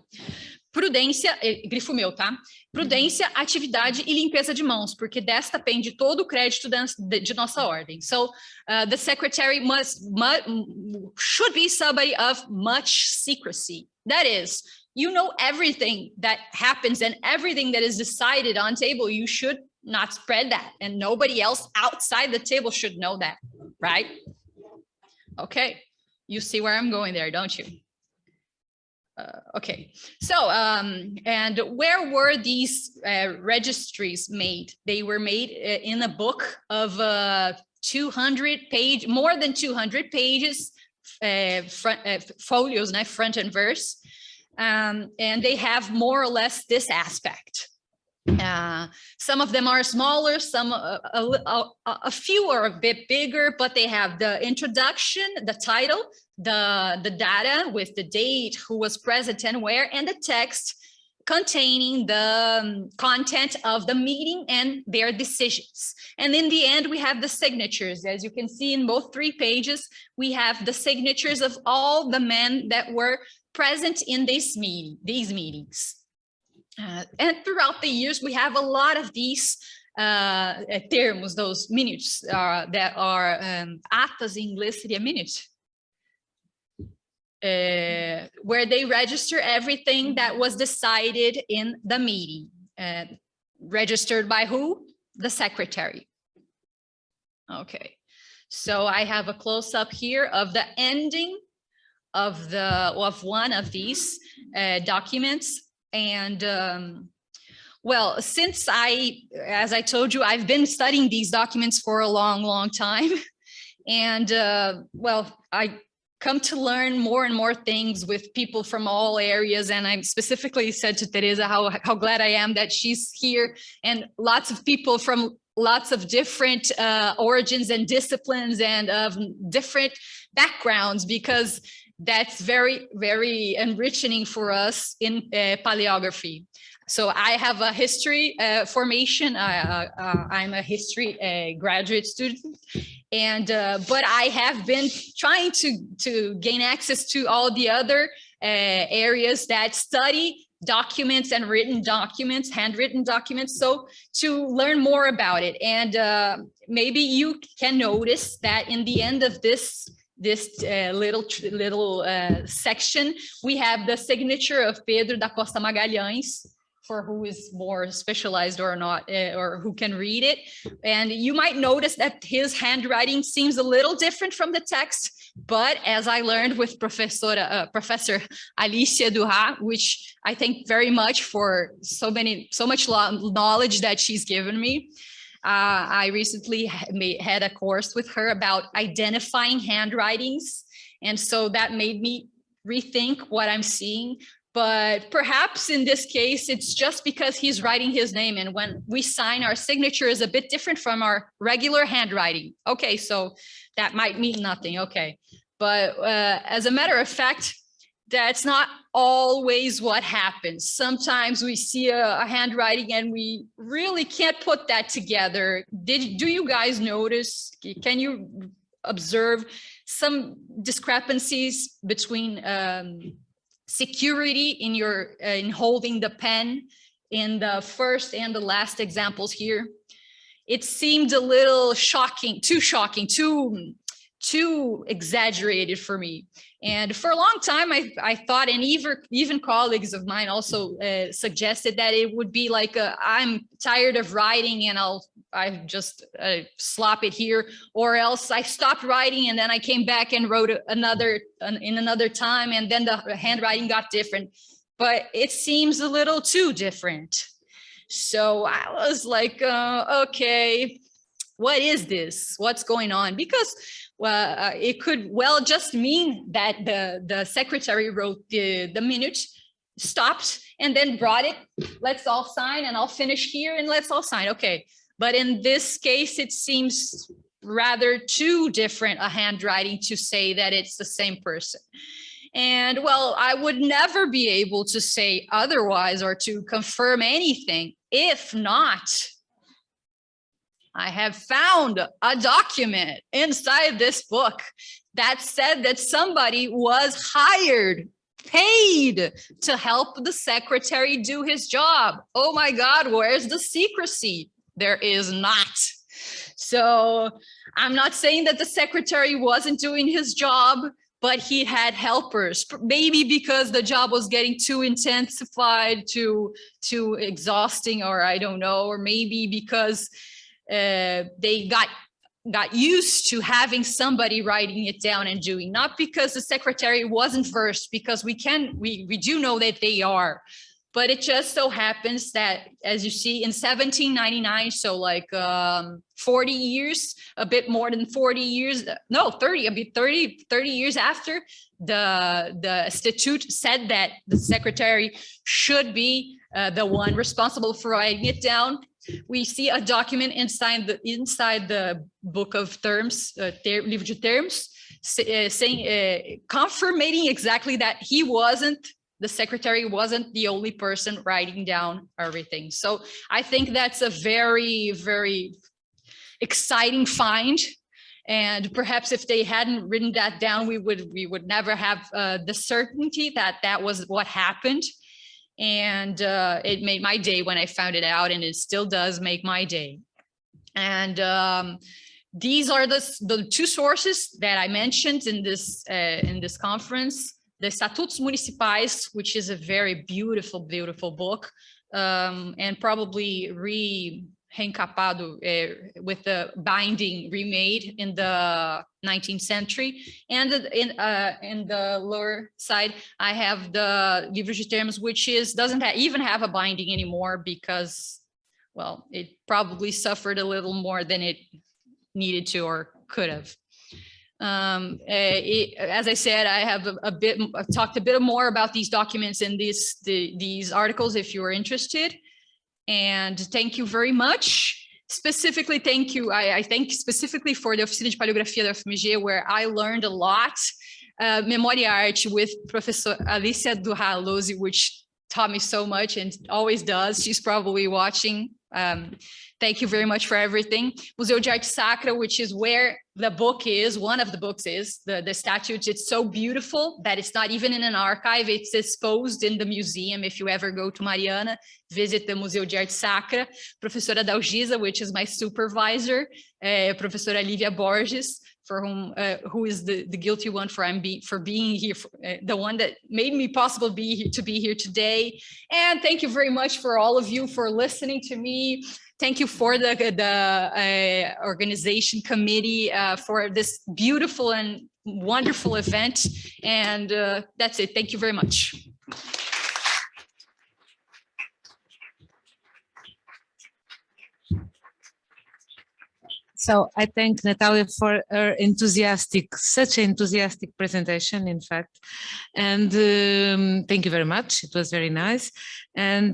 Prudência, grifo meu, tá? Prudência, atividade e limpeza de mãos, porque desta pende todo o crédito de nossa ordem. So, the secretary should be somebody of much secrecy. That is, you know everything that happens and everything that is decided on table, you should not spread that. And nobody else outside the table should know that, right? Okay, you see where I'm going there, don't you? Okay, so, and where were these registries made? They were made in a book of more than 200 pages, folios, front and verse, and they have more or less this aspect. Some of them are smaller, some a few are a bit bigger, but they have the introduction, the title, the data with the date, who was present and where, and the text containing the content of the meeting and their decisions. And in the end, we have the signatures. As you can see in both 3 pages, we have the signatures of all the men that were present in these meetings. And throughout the years, we have a lot of these termos, those minutes that are atas em inglês seria minute, where they register everything that was decided in the meeting. Registered by who? The secretary. Okay, so I have a close-up here of the ending of one of these documents. And well, since as I told you, I've been studying these documents for a long time. And well, I come to learn more and more things with people from all areas. And I specifically said to Teresa how glad I am that she's here, and lots of people from lots of different origins and disciplines and of different backgrounds, because that's very, very enriching for us in paleography. So I have a history formation. I'm a history graduate student, and but I have been trying to gain access to all the other areas that study documents and written documents, handwritten documents, so to learn more about it. And maybe you can notice that in the end of this little section, we have the signature of Pedro da Costa Magalhães, for who is more specialized or not, or who can read it. And you might notice that his handwriting seems a little different from the text, but as I learned with Professor Alicia Duha, which I thank very much for so much knowledge that she's given me. I recently had a course with her about identifying handwritings. And so that made me rethink what I'm seeing. But perhaps in this case, it's just because he's writing his name. And when we sign, our signature is a bit different from our regular handwriting. Okay, so that might mean nothing. Okay. But as a matter of fact, that's not always what happens. Sometimes we see a handwriting and we really can't put that together. Do you guys notice? Can you observe some discrepancies between security in holding the pen in the first and the last examples here? It seemed a little shocking, too exaggerated for me. And for a long time, I thought, and even colleagues of mine also suggested that it would be like I'm tired of writing and I just slop it here, or else I stopped writing and then I came back and wrote in another time, and then the handwriting got different. But it seems a little too different. So I was like, okay, what is this? What's going on? Because it could well just mean that the secretary wrote the minute, stopped, and then brought it. Let's all sign, and I'll finish here, and let's all sign. Okay. But in this case, it seems rather too different a handwriting to say that it's the same person. And well, I would never be able to say otherwise or to confirm anything if not I have found a document inside this book that said that somebody was hired, paid to help the secretary do his job. Oh my God, where's the secrecy? There is not. So I'm not saying that the secretary wasn't doing his job, but he had helpers, maybe because the job was getting too intensified, too exhausting, or I don't know, or maybe because they got used to having somebody writing it down and doing, not because the secretary wasn't versed, because we do know that they are, But it just so happens that, as you see, in 1799, so like 40 years, a bit more than 40 years, no, 30, a bit 30 years after, the statute said that the secretary should be the one responsible for writing it down. We see a document inside the book of terms, livro de termos, saying, confirming exactly that the secretary wasn't the only person writing down everything. So I think that's a very, very exciting find. And perhaps if they hadn't written that down, we would never have the certainty that that was what happened. And it made my day when I found it out, and it still does make my day. And these are the two sources that I mentioned in this conference. The Estatutos Municipais, which is a very beautiful, beautiful book, and probably reencapado with the binding remade in the 19th century. And in the lower side, I have the Livro de Termos, which doesn't even have a binding anymore because, well, it probably suffered a little more than it needed to or could have. As I said, I have I've talked a bit more about these documents in these articles if you are interested. And thank you very much. Specifically, thank you. I thank specifically for the Oficina de Paleografia da UFMG, where I learned a lot. Memória Arte with Professor Alicia Durralose, which taught me so much and always does. She's probably watching. Thank you very much for everything. Museu de Arte Sacra, which is where the book is, one of the books is, the statutes. It's so beautiful that it's not even in an archive. It's exposed in the museum. If you ever go to Mariana, visit the Museu de Arte Sacra. Professora Dalgisa, which is my supervisor. Professora Lívia Borges, for who is the guilty one for being here, the one that made me possible to be here today. And thank you very much for all of you for listening to me. Thank you for the organization committee for this beautiful and wonderful event. And that's it. Thank you very much. So I thank Natalia for her such an enthusiastic presentation, in fact. And thank you very much. It was very nice. And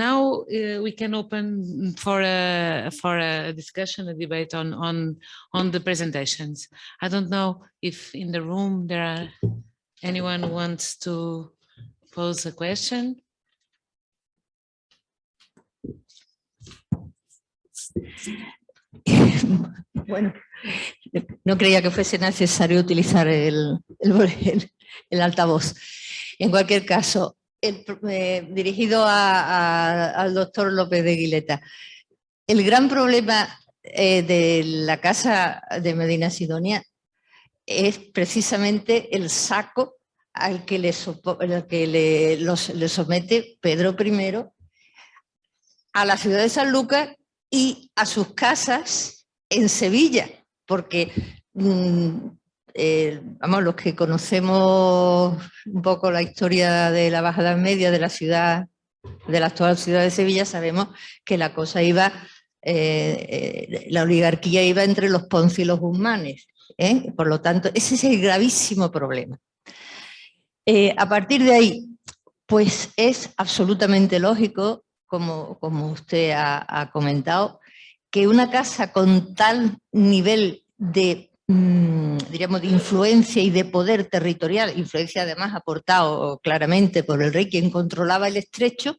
now we can open for a discussion, a debate on the presentations. I don't know if in the room there are anyone who wants to pose a question. Bueno, no creía que fuese necesario utilizar el altavoz. En cualquier caso, dirigido al doctor López de Guileta, el gran problema de la casa de Medina Sidonia es precisamente el saco al que le somete Pedro I a la ciudad de Sanlúcar y a sus casas en Sevilla, porque vamos, los que conocemos un poco la historia de la Baja Edad Media de la ciudad, de la actual ciudad de Sevilla, sabemos que la cosa iba, la oligarquía iba entre los Ponce y los Guzmanes, por lo tanto ese es el gravísimo problema. A partir de ahí, pues es absolutamente lógico, como usted ha comentado, que una casa con tal nivel de, diríamos, de influencia y de poder territorial, influencia además aportado claramente por el rey, quien controlaba el estrecho,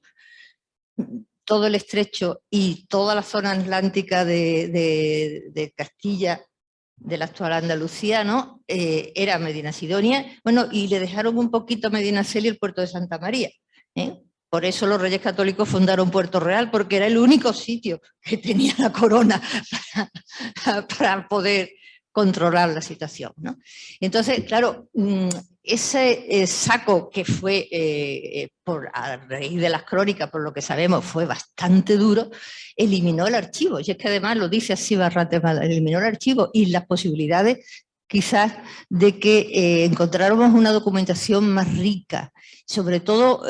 todo el estrecho y toda la zona atlántica de Castilla, de la actual Andalucía, ¿no? Era Medina Sidonia, bueno, y le dejaron un poquito a Medinaceli el puerto de Santa María, Por eso los Reyes Católicos fundaron Puerto Real, porque era el único sitio que tenía la corona para poder controlar la situación, ¿no? Entonces, claro, ese saco que fue, a raíz de las crónicas, por lo que sabemos, fue bastante duro, eliminó el archivo. Y es que además lo dice así Barrate, eliminó el archivo y las posibilidades quizás de que encontráramos una documentación más rica, sobre todo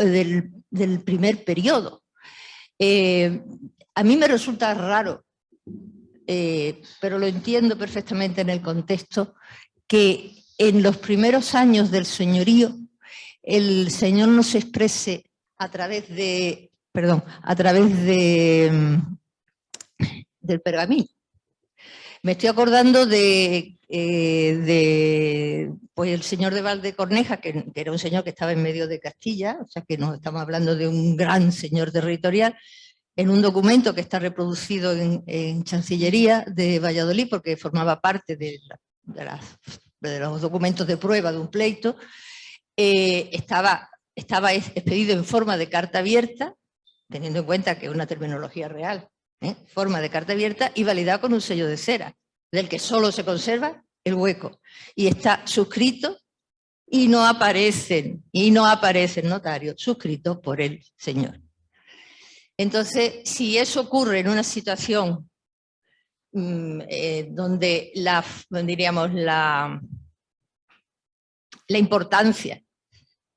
del primer periodo. A mí me resulta raro, pero lo entiendo perfectamente en el contexto, que en los primeros años del señorío el señor no se exprese a través de, del pergamino. Me estoy acordando de pues el señor de Valdecorneja, que era un señor que estaba en medio de Castilla, o sea que nos estamos hablando de un gran señor territorial, en un documento que está reproducido en Chancillería de Valladolid, porque formaba parte de los documentos de prueba de un pleito, estaba expedido en forma de carta abierta, teniendo en cuenta que es una terminología real, forma de carta abierta, y validado con un sello de cera, del que solo se conserva el hueco, y está suscrito y no aparecen notarios suscritos por el señor. Entonces, si eso ocurre en una situación donde la importancia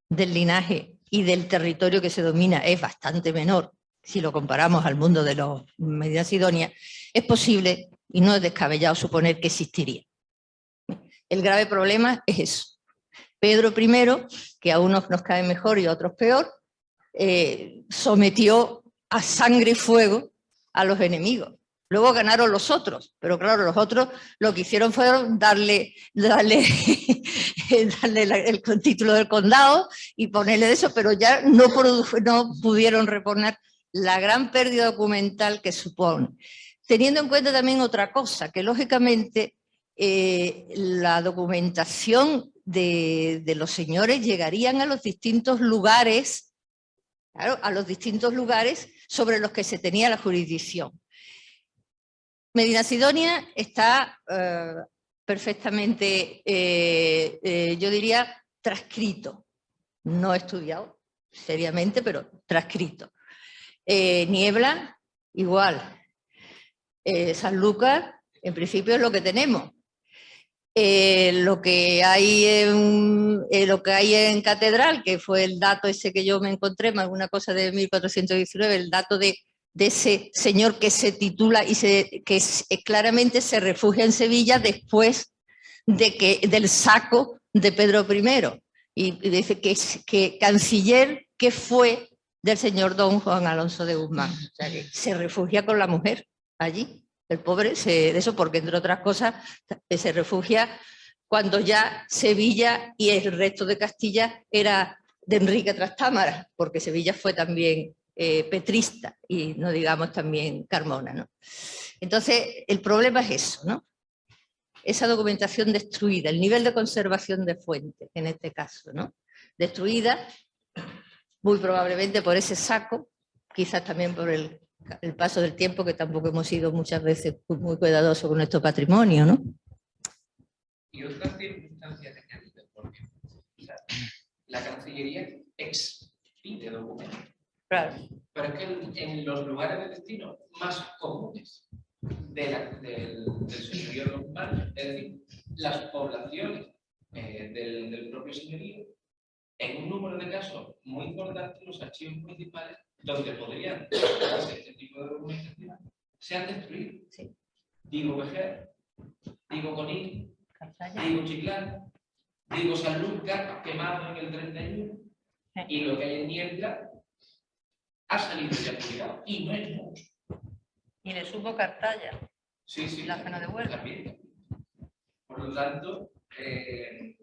del linaje y del territorio que se domina es bastante menor, si lo comparamos al mundo de los Medina Sidonia, es posible y no es descabellado suponer que existiría. El grave problema es eso. Pedro I, que a unos nos cae mejor y a otros peor, sometió a sangre y fuego a los enemigos. Luego ganaron los otros, pero claro, los otros lo que hicieron fue darle el título del condado y ponerle eso, pero ya no pudieron reponer la gran pérdida documental que supone. Teniendo en cuenta también otra cosa, que lógicamente la documentación de los señores llegarían a los distintos lugares, claro, a los distintos lugares sobre los que se tenía la jurisdicción. Medina Sidonia está perfectamente, yo diría, transcrito, no estudiado seriamente, pero transcrito. Niebla, igual. San Lucas, en principio es lo que tenemos. Lo que hay en Catedral, que fue el dato ese que yo me encontré, alguna cosa de 1419, el dato de ese señor que se titula y que claramente se refugia en Sevilla después del saco de Pedro I. Y dice que canciller que fue del señor don Juan Alonso de Guzmán. O sea, que se refugia con la mujer allí. El pobre, de eso, porque entre otras cosas se refugia cuando ya Sevilla y el resto de Castilla era de Enrique Trastámara, porque Sevilla fue también petrista y no digamos también Carmona, ¿no? Entonces, el problema es eso, ¿no? Esa documentación destruida, el nivel de conservación de fuentes, en este caso, ¿no? Destruida, muy probablemente por ese saco, quizás también por el paso del tiempo, que tampoco hemos sido muchas veces muy cuidadosos con nuestro patrimonio, ¿no? Y otras circunstancias añadidas, porque la Cancillería expide documentos. Claro. Pero es que en los lugares de destino más comunes del señorío normal, es decir, las poblaciones del propio señorío, en un número de casos muy importante, los archivos municipales donde podrían hacer este tipo de documentación se han destruido. Sí. Digo Vejer, digo Conil, digo Chiclán, digo San Lucas, quemado en el 31, y lo que hay en Niebla ha salido ya publicado, y no es mucho. Y le supo Cartaya. Sí, sí. La zona de Huelva. También. Por lo tanto, es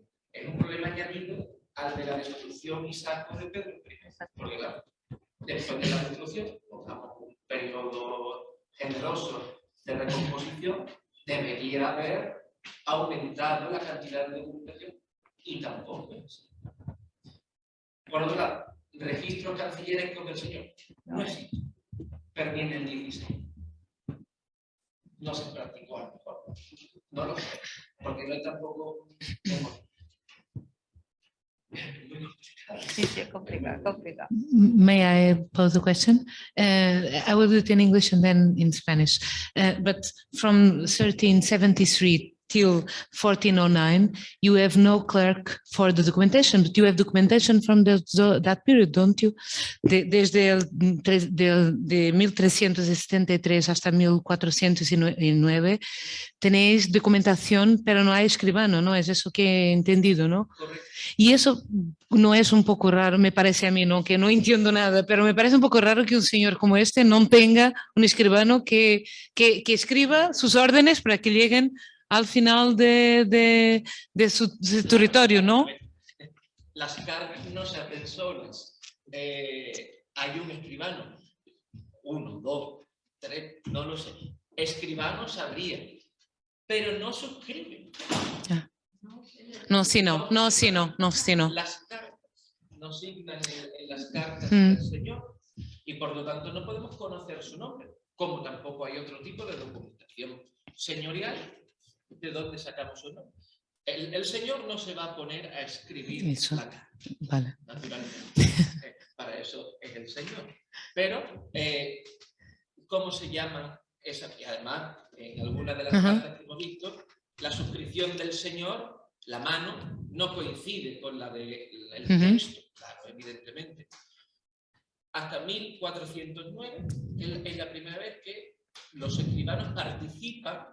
un problema añadido al de la destrucción y saco de Pedro I. Porque claro, después de la destrucción, pongamos un periodo generoso de recomposición, debería haber aumentado la cantidad de documentación y tampoco es así. Por otro lado, registros cancillerescos del señor no existe, pero ni en el 16. No se practicó a lo mejor. No lo sé, porque no hay tampoco... Sí, sí, es complicado, complicado. May I pose a question? I will do it in English and then in Spanish. But from 1373 till 1409, you have no clerk for the documentation, but you have documentation from that period, don't you? Desde de 1373 hasta 1409 tenéis documentación, pero no hay escribano, ¿no? Es eso que he entendido, ¿no? Correcto. Y eso no es un poco raro, me parece a mí, ¿no? Que no entiendo nada, pero me parece un poco raro que un señor como este no tenga un escribano que escriba sus órdenes para que lleguen al final de su territorio, ¿no? Las cargas no se hacen solas. Hay un escribano, 1, 2, 3, no lo sé. Escribanos habría, pero no suscriben. No, sí, no. Las cartas no signan en las cartas del Señor y por lo tanto no podemos conocer su nombre, como tampoco hay otro tipo de documentación señorial. ¿De dónde sacamos su nombre? El Señor no se va a poner a escribir Eso. la carta, Vale. naturalmente. Para eso es el Señor. Pero, ¿cómo se llaman esas? Y además, en algunas de las cartas que hemos visto, la suscripción del Señor, la mano, no coincide con la del texto, claro, evidentemente. Hasta 1409 es la primera vez que los escribanos participan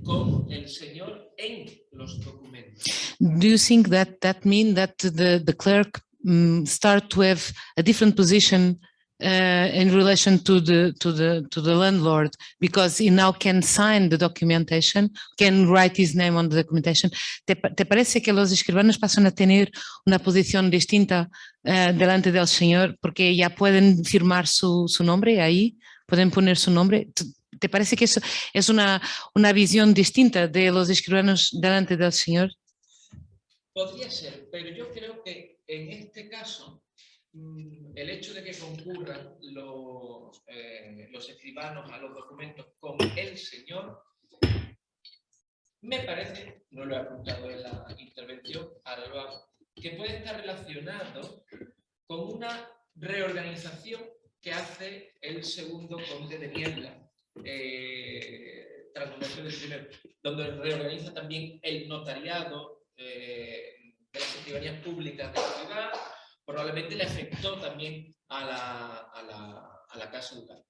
con el Señor en los documentos. Do you think that means that the clerk start to have a different position in relation to the landlord, because he now can sign the documentation, can write his name on the documentation? ¿Te parece que los escribanos pasan a tener una posición distinta delante del Señor porque ya pueden firmar su nombre ahí, pueden poner su nombre? ¿Te parece que eso es una visión distinta de los escribanos delante del Señor? Podría ser, pero yo creo que en este caso el hecho de que concurran los escribanos a los documentos con el Señor, me parece, no lo he apuntado en la intervención, ahora lo hago, que puede estar relacionado con una reorganización que hace el segundo conde de Niebla, tras la muerte del primero, donde reorganiza también el notariado de las escribanías públicas de la ciudad. Probablemente le afectó también a la casa ducal.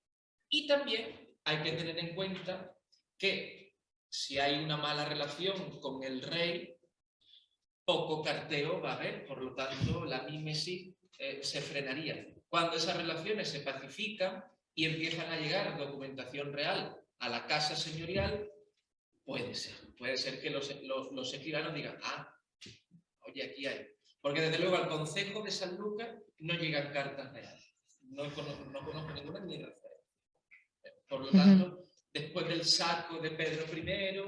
Y también hay que tener en cuenta que si hay una mala relación con el rey, poco carteo va a haber, por lo tanto la mímesis se frenaría. Cuando esas relaciones se pacifican y empiezan a llegar documentación real a la casa señorial, puede ser que los escribanos digan, oye, aquí hay. Porque desde luego al Concejo de San Lucas no llegan cartas reales. No conozco ninguna ni referencia. Por lo tanto, después del saco de Pedro I,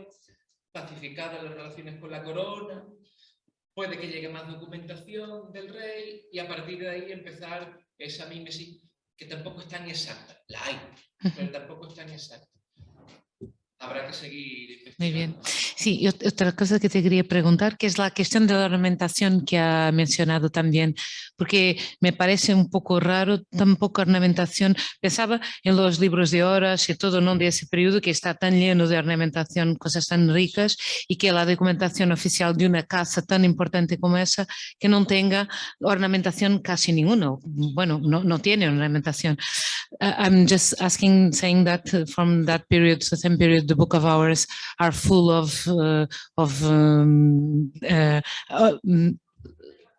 pacificadas las relaciones con la corona, puede que llegue más documentación del rey y a partir de ahí empezar esa mímesis que tampoco es tan exacta. La hay, pero tampoco es tan exacta. Habrá que seguir investigando. Muy bien. Sí, y otra cosa que te quería preguntar, que es la cuestión de la ornamentación que ha mencionado también, porque me parece un poco raro, tan poca ornamentación. Pensaba en los libros de horas y todo, ¿no?, de ese periodo que está tan lleno de ornamentación, cosas tan ricas, y que la documentación oficial de una casa tan importante como esa, que no tenga ornamentación casi ninguna. Bueno, no tiene ornamentación. I'm just saying that from that period, the same period, the Book of Hours are full of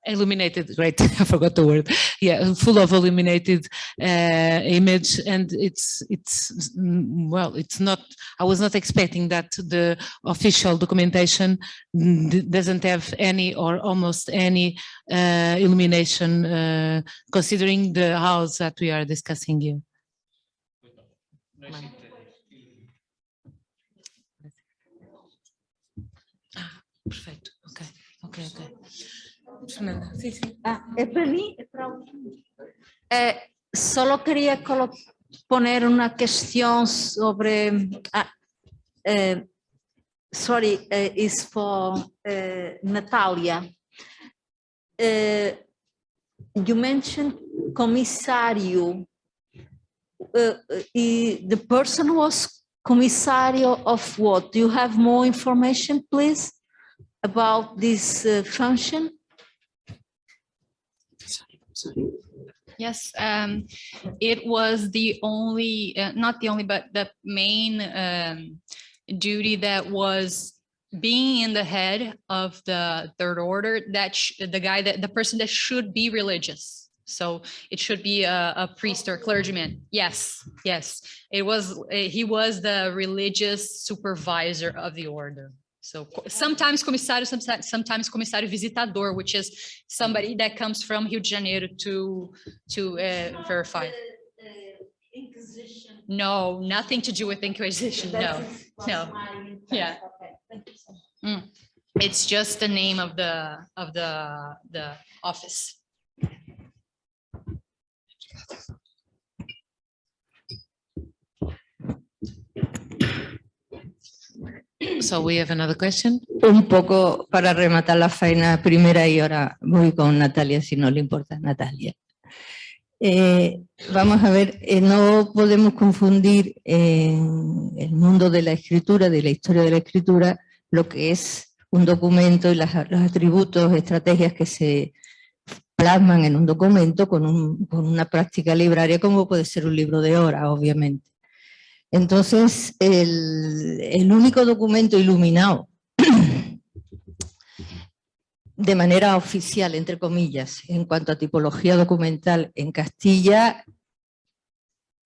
illuminated, great, I forgot the word. Yeah, full of illuminated image, and it's not, I was not expecting that the official documentation doesn't have any or almost any illumination, considering the house that we are discussing here. No existe. Perfecto, ok. Fernanda, sí. Es para mí, solo quería poner una cuestión sobre, sorry, is for Natalia. You mentioned comisario. The person was Comissário of what? Do you have more information, please, about this function? Yes, it was the only, not the only, but the main duty that was being in the head of the third order, that the person that should be religious. So it should be a priest or clergyman. Yes, yes. He was the religious supervisor of the order. So sometimes comissário, sometimes comissário visitador, which is somebody that comes from Rio de Janeiro to verify. Inquisition. No, nothing to do with Inquisition. No. Yeah. It's just the name of the office. So we have another question. Un poco para rematar la faena primera y ahora voy con Natalia, si no le importa, Natalia. Vamos a ver, no podemos confundir en el mundo de la escritura, de la historia de la escritura, lo que es un documento y los atributos, estrategias que se plasman en un documento con una práctica libraria como puede ser un libro de horas, obviamente. Entonces, el único documento iluminado de manera oficial, entre comillas, en cuanto a tipología documental en Castilla,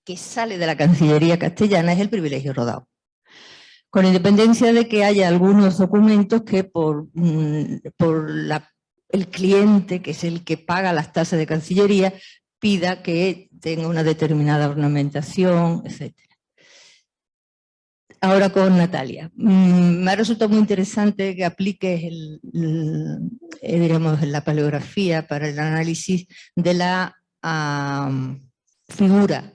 que sale de la Cancillería castellana, es el Privilegio Rodado. Con independencia de que haya algunos documentos que por el cliente, que es el que paga las tasas de Cancillería, pida que tenga una determinada ornamentación, etc. Ahora con Natalia. Me ha resultado muy interesante que apliques digamos, la paleografía para el análisis de la figura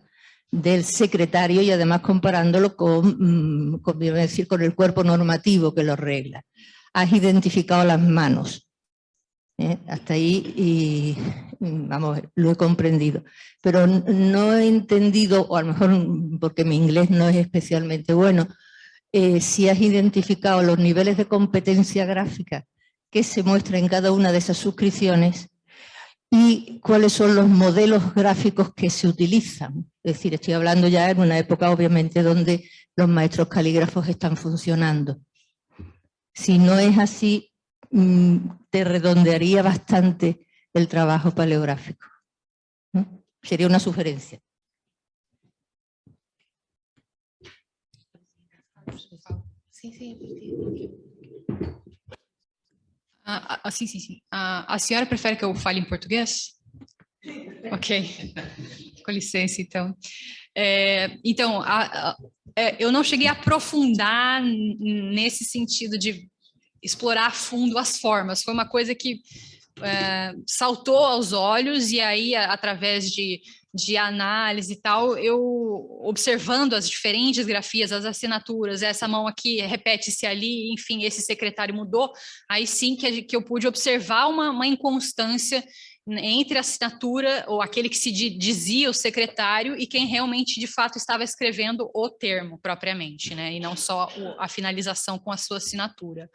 del secretario y además comparándolo con el cuerpo normativo que lo regla. Has identificado las manos. Hasta ahí, y vamos, lo he comprendido. Pero no he entendido, o a lo mejor porque mi inglés no es especialmente bueno, si has identificado los niveles de competencia gráfica que se muestra en cada una de esas suscripciones y cuáles son los modelos gráficos que se utilizan. Es decir, estoy hablando ya en una época obviamente donde los maestros calígrafos están funcionando. Si no es así, te redondearía bastante el trabajo paleográfico. Sería una sugerencia. Sim. A senhora prefere que eu fale em português? Ok, com licença, então. Eu não cheguei a aprofundar nesse sentido de explorar a fundo as formas. Foi uma coisa que saltou aos olhos e aí, através de análise e tal, eu observando as diferentes grafias, as assinaturas, essa mão aqui repete-se ali, enfim, esse secretário mudou, aí sim que eu pude observar uma inconstância entre a assinatura, ou aquele que se dizia o secretário, e quem realmente, de fato, estava escrevendo o termo propriamente, né? E não só a finalização com a sua assinatura.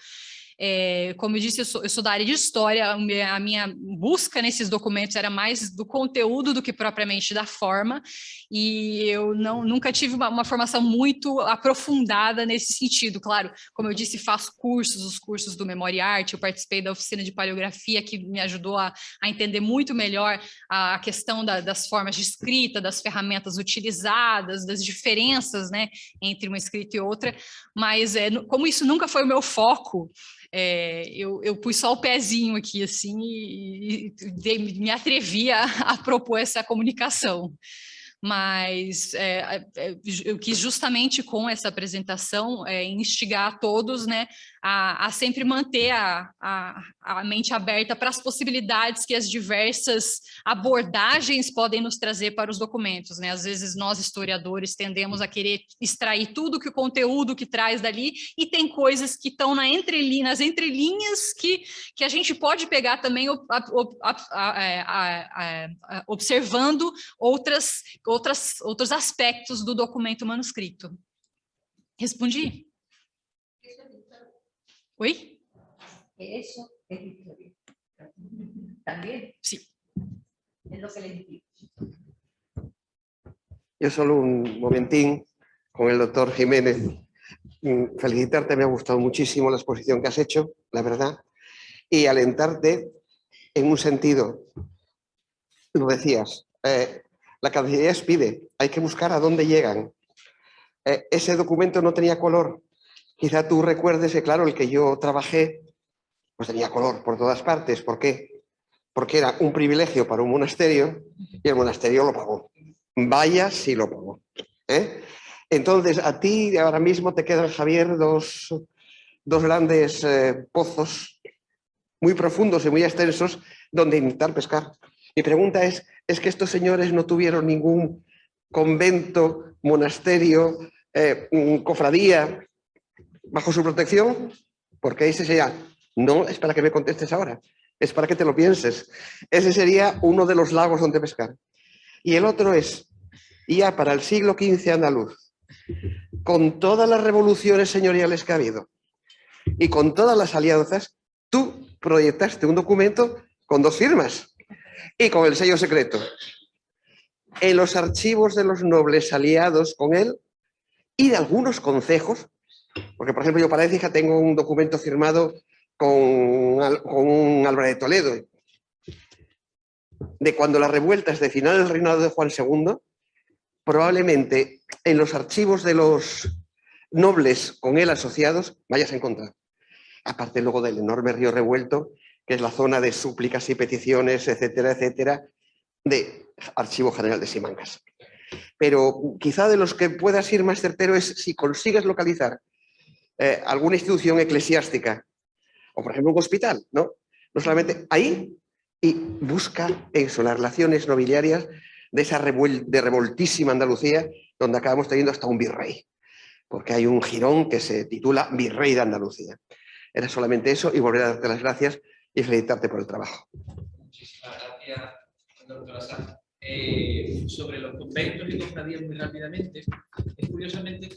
Como eu disse, eu sou da área de história, a minha busca nesses documentos era mais do conteúdo do que propriamente da forma, e eu nunca tive uma formação muito aprofundada nesse sentido. Claro, como eu disse, faço os cursos do Memória e Arte, eu participei da oficina de paleografia, que me ajudou a entender muito melhor a questão das formas de escrita, das ferramentas utilizadas, das diferenças, né, entre uma escrita e outra, mas como isso nunca foi o meu foco, eu pus só o pezinho aqui assim e me atrevi a propor essa comunicação. Mas eu quis justamente com essa apresentação instigar todos, né, a sempre manter a mente aberta para as possibilidades que as diversas abordagens podem nos trazer para os documentos, né? Às vezes nós historiadores tendemos a querer extrair tudo que o conteúdo que traz dali, e tem coisas que estão nas entrelinhas que a gente pode pegar também observando outros aspectos do documento manuscrito. Respondi? Oi? Eso es historia. También. Sí. Es lo que les digo. Yo solo un momentín con el doctor Jiménez. Felicitarte, me ha gustado muchísimo la exposición que has hecho, la verdad, y alentarte en un sentido. Lo decías, la Cancillería pide, hay que buscar a dónde llegan. Ese documento no tenía color. Quizá tú recuerdes que, claro, el que yo trabajé, pues tenía color por todas partes. ¿Por qué? Porque era un privilegio para un monasterio y el monasterio lo pagó. Vaya si lo pagó. Entonces, a ti ahora mismo te quedan, Javier, dos grandes pozos muy profundos y muy extensos donde intentar pescar. Mi pregunta es que estos señores no tuvieron ningún convento, monasterio, cofradía bajo su protección, porque ese sería, no es para que me contestes ahora, es para que te lo pienses. Ese sería uno de los lagos donde pescar. Y el otro es, ya para el siglo XV andaluz, con todas las revoluciones señoriales que ha habido y con todas las alianzas, tú proyectaste un documento con 2 firmas y con el sello secreto. En los archivos de los nobles aliados con él y de algunos concejos, porque por ejemplo yo para Écija tengo un documento firmado con un Álvarez de Toledo, de cuando las revueltas de final del reinado de Juan II, probablemente en los archivos de los nobles con él asociados vayas a encontrar. Aparte luego del enorme río revuelto, que es la zona de súplicas y peticiones, etcétera, etcétera, de Archivo General de Simancas. Pero quizá de los que puedas ir más certero es si consigues localizar alguna institución eclesiástica, o por ejemplo un hospital, ¿no? No solamente ahí, y busca eso, las relaciones nobiliarias de esa revoltísima Andalucía, donde acabamos teniendo hasta un virrey, porque hay un jirón que se titula Virrey de Andalucía. Era solamente eso y volver a darte las gracias y felicitarte por el trabajo. Muchísimas gracias, doctora Sá. Sobre los conventos y cofradías muy rápidamente, es curiosamente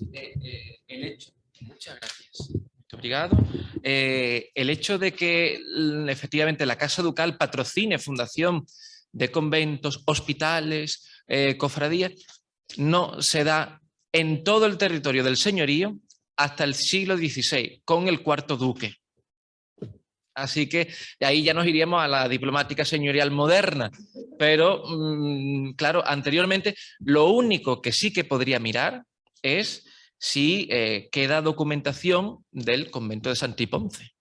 el hecho, muchas gracias, muy obrigado, el hecho de que efectivamente la Casa Ducal patrocine fundación de conventos, hospitales, cofradías, no se da en todo el territorio del señorío hasta el siglo XVI, con el cuarto duque. Así que ahí ya nos iríamos a la diplomática señorial moderna, pero claro, anteriormente lo único que sí que podría mirar es si queda documentación del convento de Santiponce,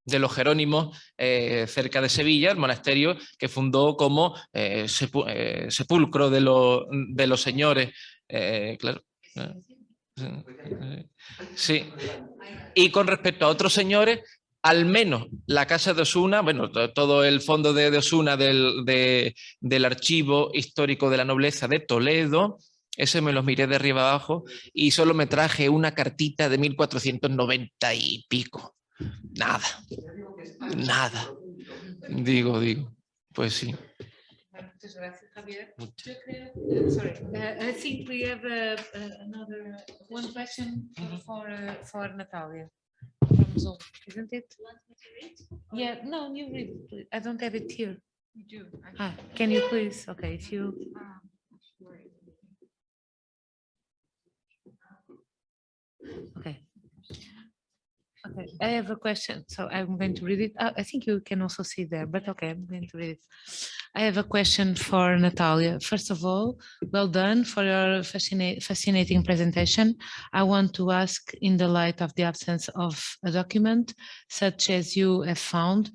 de los Jerónimos cerca de Sevilla, el monasterio que fundó como sepulcro de los señores, claro. Sí. Y con respecto a otros señores, al menos la Casa de Osuna, bueno, todo el fondo de Osuna del Archivo Histórico de la Nobleza de Toledo, ese me los miré de arriba abajo y solo me traje una cartita de 1490 y pico. Nada. Nada. Digo, pues sí. Muchas gracias, Javier. Muchas. Yo creo, sorry, I think we have another one question for Natalia from Zoom, isn't it? Yeah, no, you read it, please. I don't have it here. You do. Can you please? Okay, if you. Okay. Okay, I have a question, so I'm going to read it. I think you can also see there, but okay, I'm going to read it. I have a question for Natalia. First of all, well done for your fascinating presentation. I want to ask, in the light of the absence of a document, such as you have found,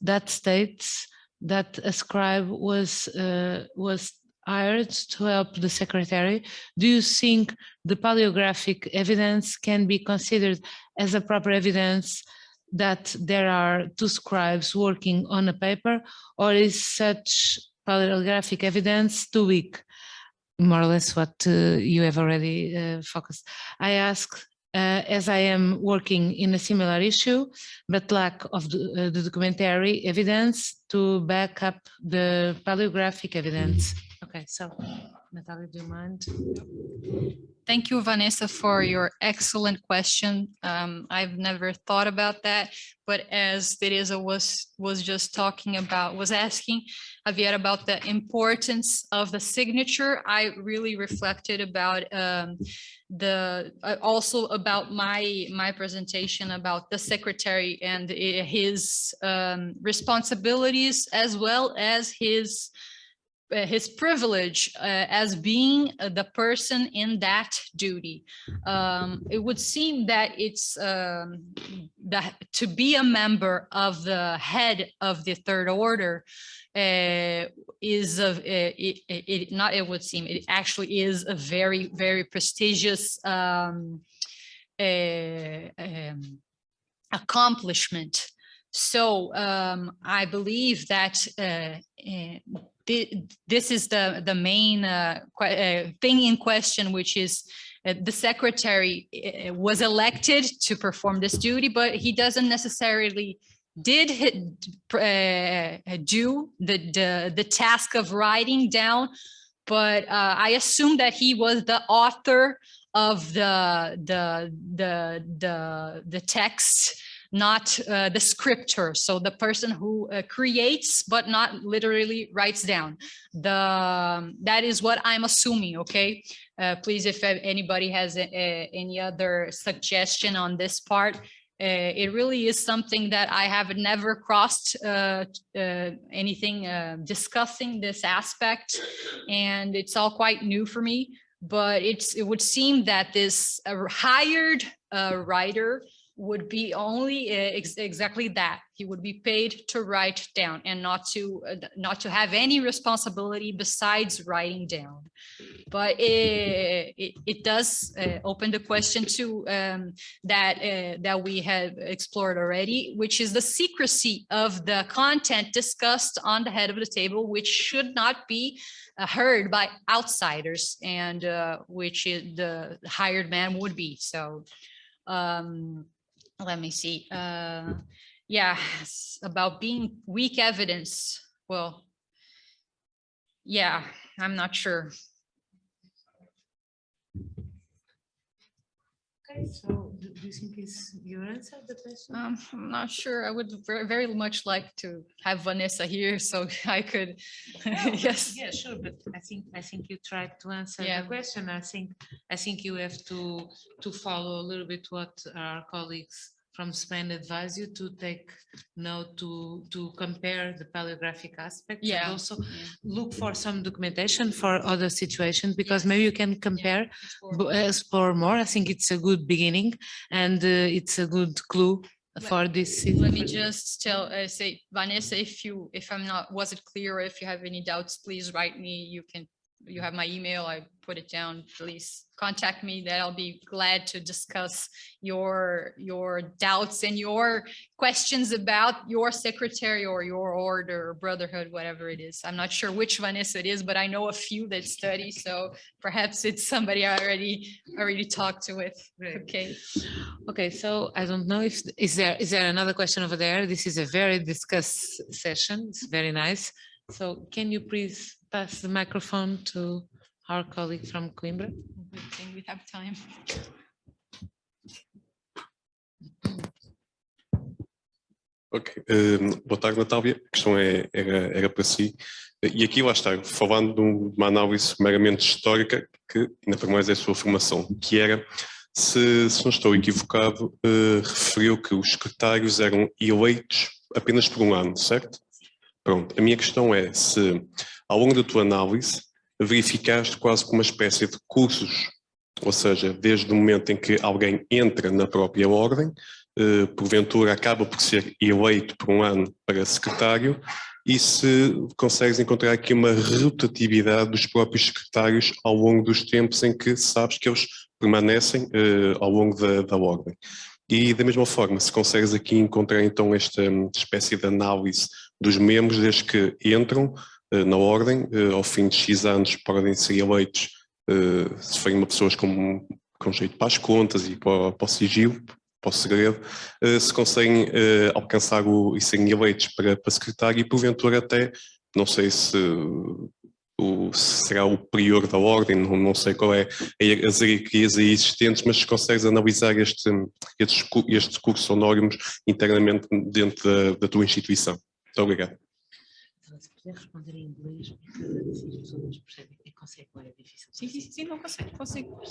that states that a scribe was hired to help the secretary, do you think the paleographic evidence can be considered as a proper evidence that there are 2 scribes working on a paper, or is such paleographic evidence too weak? More or less what you have already focused. I ask, as I am working in a similar issue, but lack of the documentary evidence to back up the paleographic evidence. Okay, so Natalia, do you mind? Thank you, Vanessa, for your excellent question. I've never thought about that, but as Teresa was just talking about, was asking Javier about the importance of the signature, I really reflected about also about my presentation about the secretary and his responsibilities, as well as his privilege as being the person in that duty. It would seem that it's that to be a member of the head of the Third Order is it would seem it actually is a very, very prestigious accomplishment. So I believe that this is the main thing in question, which is the secretary was elected to perform this duty, but he doesn't necessarily do the task of writing down. But I assume that he was the author of the text, not the scripter, so the person who creates but not literally writes down. That is what I'm assuming, okay? Please, if anybody has any other suggestion on this part, it really is something that I have never crossed anything discussing this aspect, and it's all quite new for me. But it would seem that this hired writer would be only exactly that. He would be paid to write down and not to have any responsibility besides writing down. But it does open the question to that we have explored already, which is the secrecy of the content discussed on the head of the table, which should not be heard by outsiders, and which the hired man would be. So let me see. Yeah, about being weak evidence. Well, yeah, I'm not sure. Okay, so do you think you answered the question? I'm not sure. I would very much like to have Vanessa here so I could. Yes. Yeah, sure. But I think you tried to answer Yeah. the question. I think you have to follow a little bit what our colleagues from Spain advise you to take note, to compare the paleographic aspects, Yeah. and also look for some documentation for other situations, because maybe you can compare, explore more. I think it's a good beginning, and it's a good clue for this. Let me just say, Vanessa, if wasn't clear, or if you have any doubts, please write me. You have my email. I put it down. Please contact me. That I'll be glad to discuss your doubts and your questions about your secretary or your order or brotherhood, whatever it is. I'm not sure which Vanessa it is, but I know a few that study, so perhaps it's somebody I already talked to with. Great. Okay. Okay, so I don't know if is there another question over there? This is a very discussed session. It's very nice. So can you please pass the microphone to our colleague from Coimbra? Good thing we have time. Ok, boa tarde, Natália. A questão era para si. E aqui lá está, falando de uma análise meramente histórica, que ainda para mais é a sua formação, que era, se não estou equivocado, referiu que os secretários eram eleitos apenas por um ano, certo? Pronto, a minha questão é se, ao longo da tua análise, verificaste quase como uma espécie de cursos, ou seja, desde o momento em que alguém entra na própria ordem, porventura acaba por ser eleito por um ano para secretário, e se consegues encontrar aqui uma rotatividade dos próprios secretários ao longo dos tempos em que sabes que eles permanecem ao longo da ordem. E da mesma forma, se consegues aqui encontrar então esta espécie de análise dos membros desde que entram na ordem, ao fim de X anos podem ser eleitos, se forem uma pessoas com jeito para as contas e para o sigilo, para o segredo, se conseguem alcançar e serem eleitos para secretário, e porventura até, não sei se será o prior da ordem, não sei qual é as hierarquias aí existentes, mas se consegues analisar estes cursos honórimos internamente dentro da tua instituição. Muito obrigado. Se puder responder em inglês, porque assim as pessoas percebem que consegue, é difícil. Sim, não consigo.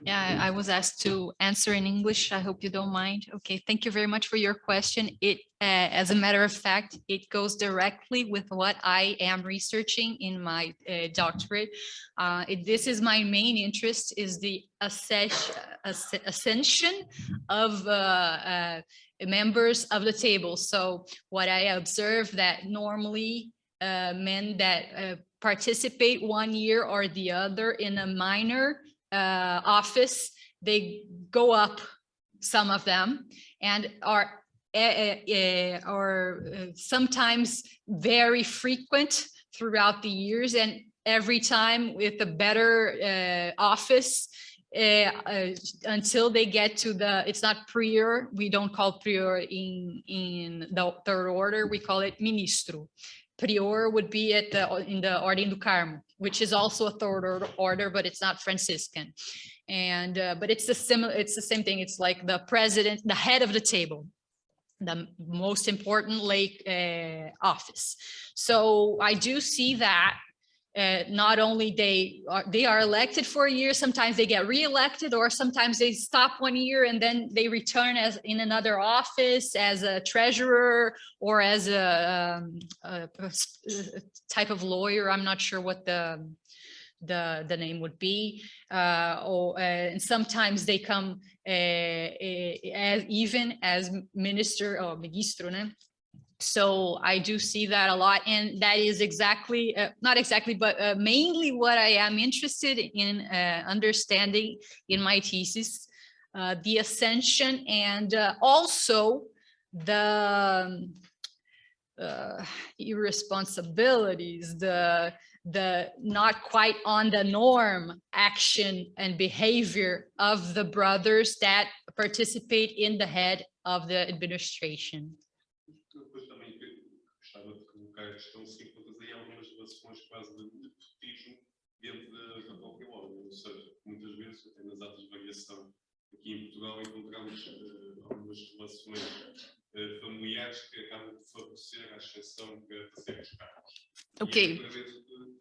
Yeah, I was asked to answer in English. I hope you don't mind. Okay, thank you very much for your question. As a matter of fact, it goes directly with what I am researching in my doctorate. This is my main interest, is the ascension of members of the table. So what I observe that normally men that participate 1 year or the other in a minor office, they go up, some of them, and are sometimes very frequent throughout the years, and every time with a better office until they get to it's not prior, we don't call prior in the third order, we call it ministro. Prior would be in the Ordem do Carmo, which is also a third order, but it's not Franciscan. And but it's the same thing. It's like the president, the head of the table, the most important lay office. So I do see that not only they are elected for a year, sometimes they get re-elected, or sometimes they stop 1 year and then they return as in another office as a treasurer or as a type of lawyer. I'm not sure what the name would be, and sometimes they come even as minister or ministro, né? So I do see that a lot, and that is exactly, not exactly, but mainly what I am interested in understanding in my thesis, the ascension and also the irresponsibilities, the not quite on the norm action and behavior of the brothers that participate in the head of the administration. A questão se todas aí algumas relações quase de nepotismo dentro da própria ordem, ou seja, muitas vezes até nas atas de variação aqui em Portugal encontramos algumas relações familiares que acabam de favorecer a ascensão para certos cargos. Okay.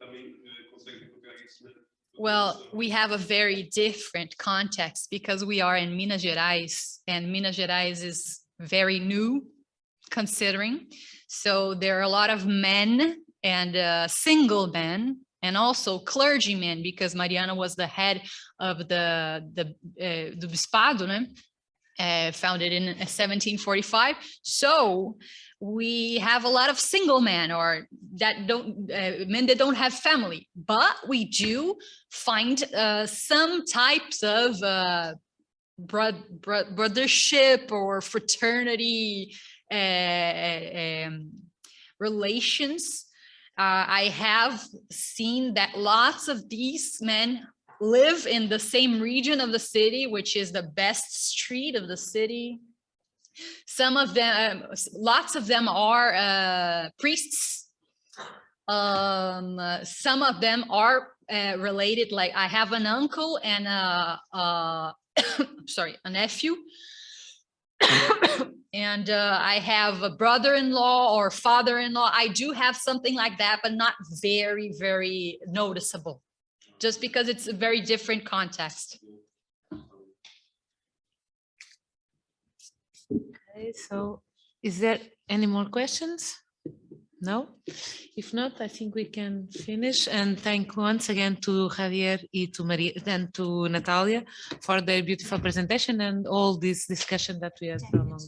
Também consegues encontrar isso na Well, we have a very different context because we are in Minas Gerais, and Minas Gerais is very new considering. So there are a lot of men and single men and also clergymen, because Mariana was the head of the Bispado, né? Founded in 1745. So we have a lot of single men or that men that don't have family, but we do find some types of brothership or fraternity relations. I have seen that lots of these men live in the same region of the city, which is the best street of the city. Some of them, lots of them are priests. Some of them are related, like I have an uncle and sorry, a nephew. And I have a brother-in-law or father-in-law. I do have something like that, but not very, very noticeable, just because it's a very different context. Okay, so is there any more questions? No? If not, I think we can finish, and thank once again to Javier and to Natalia for their beautiful presentation and all this discussion that we had so long.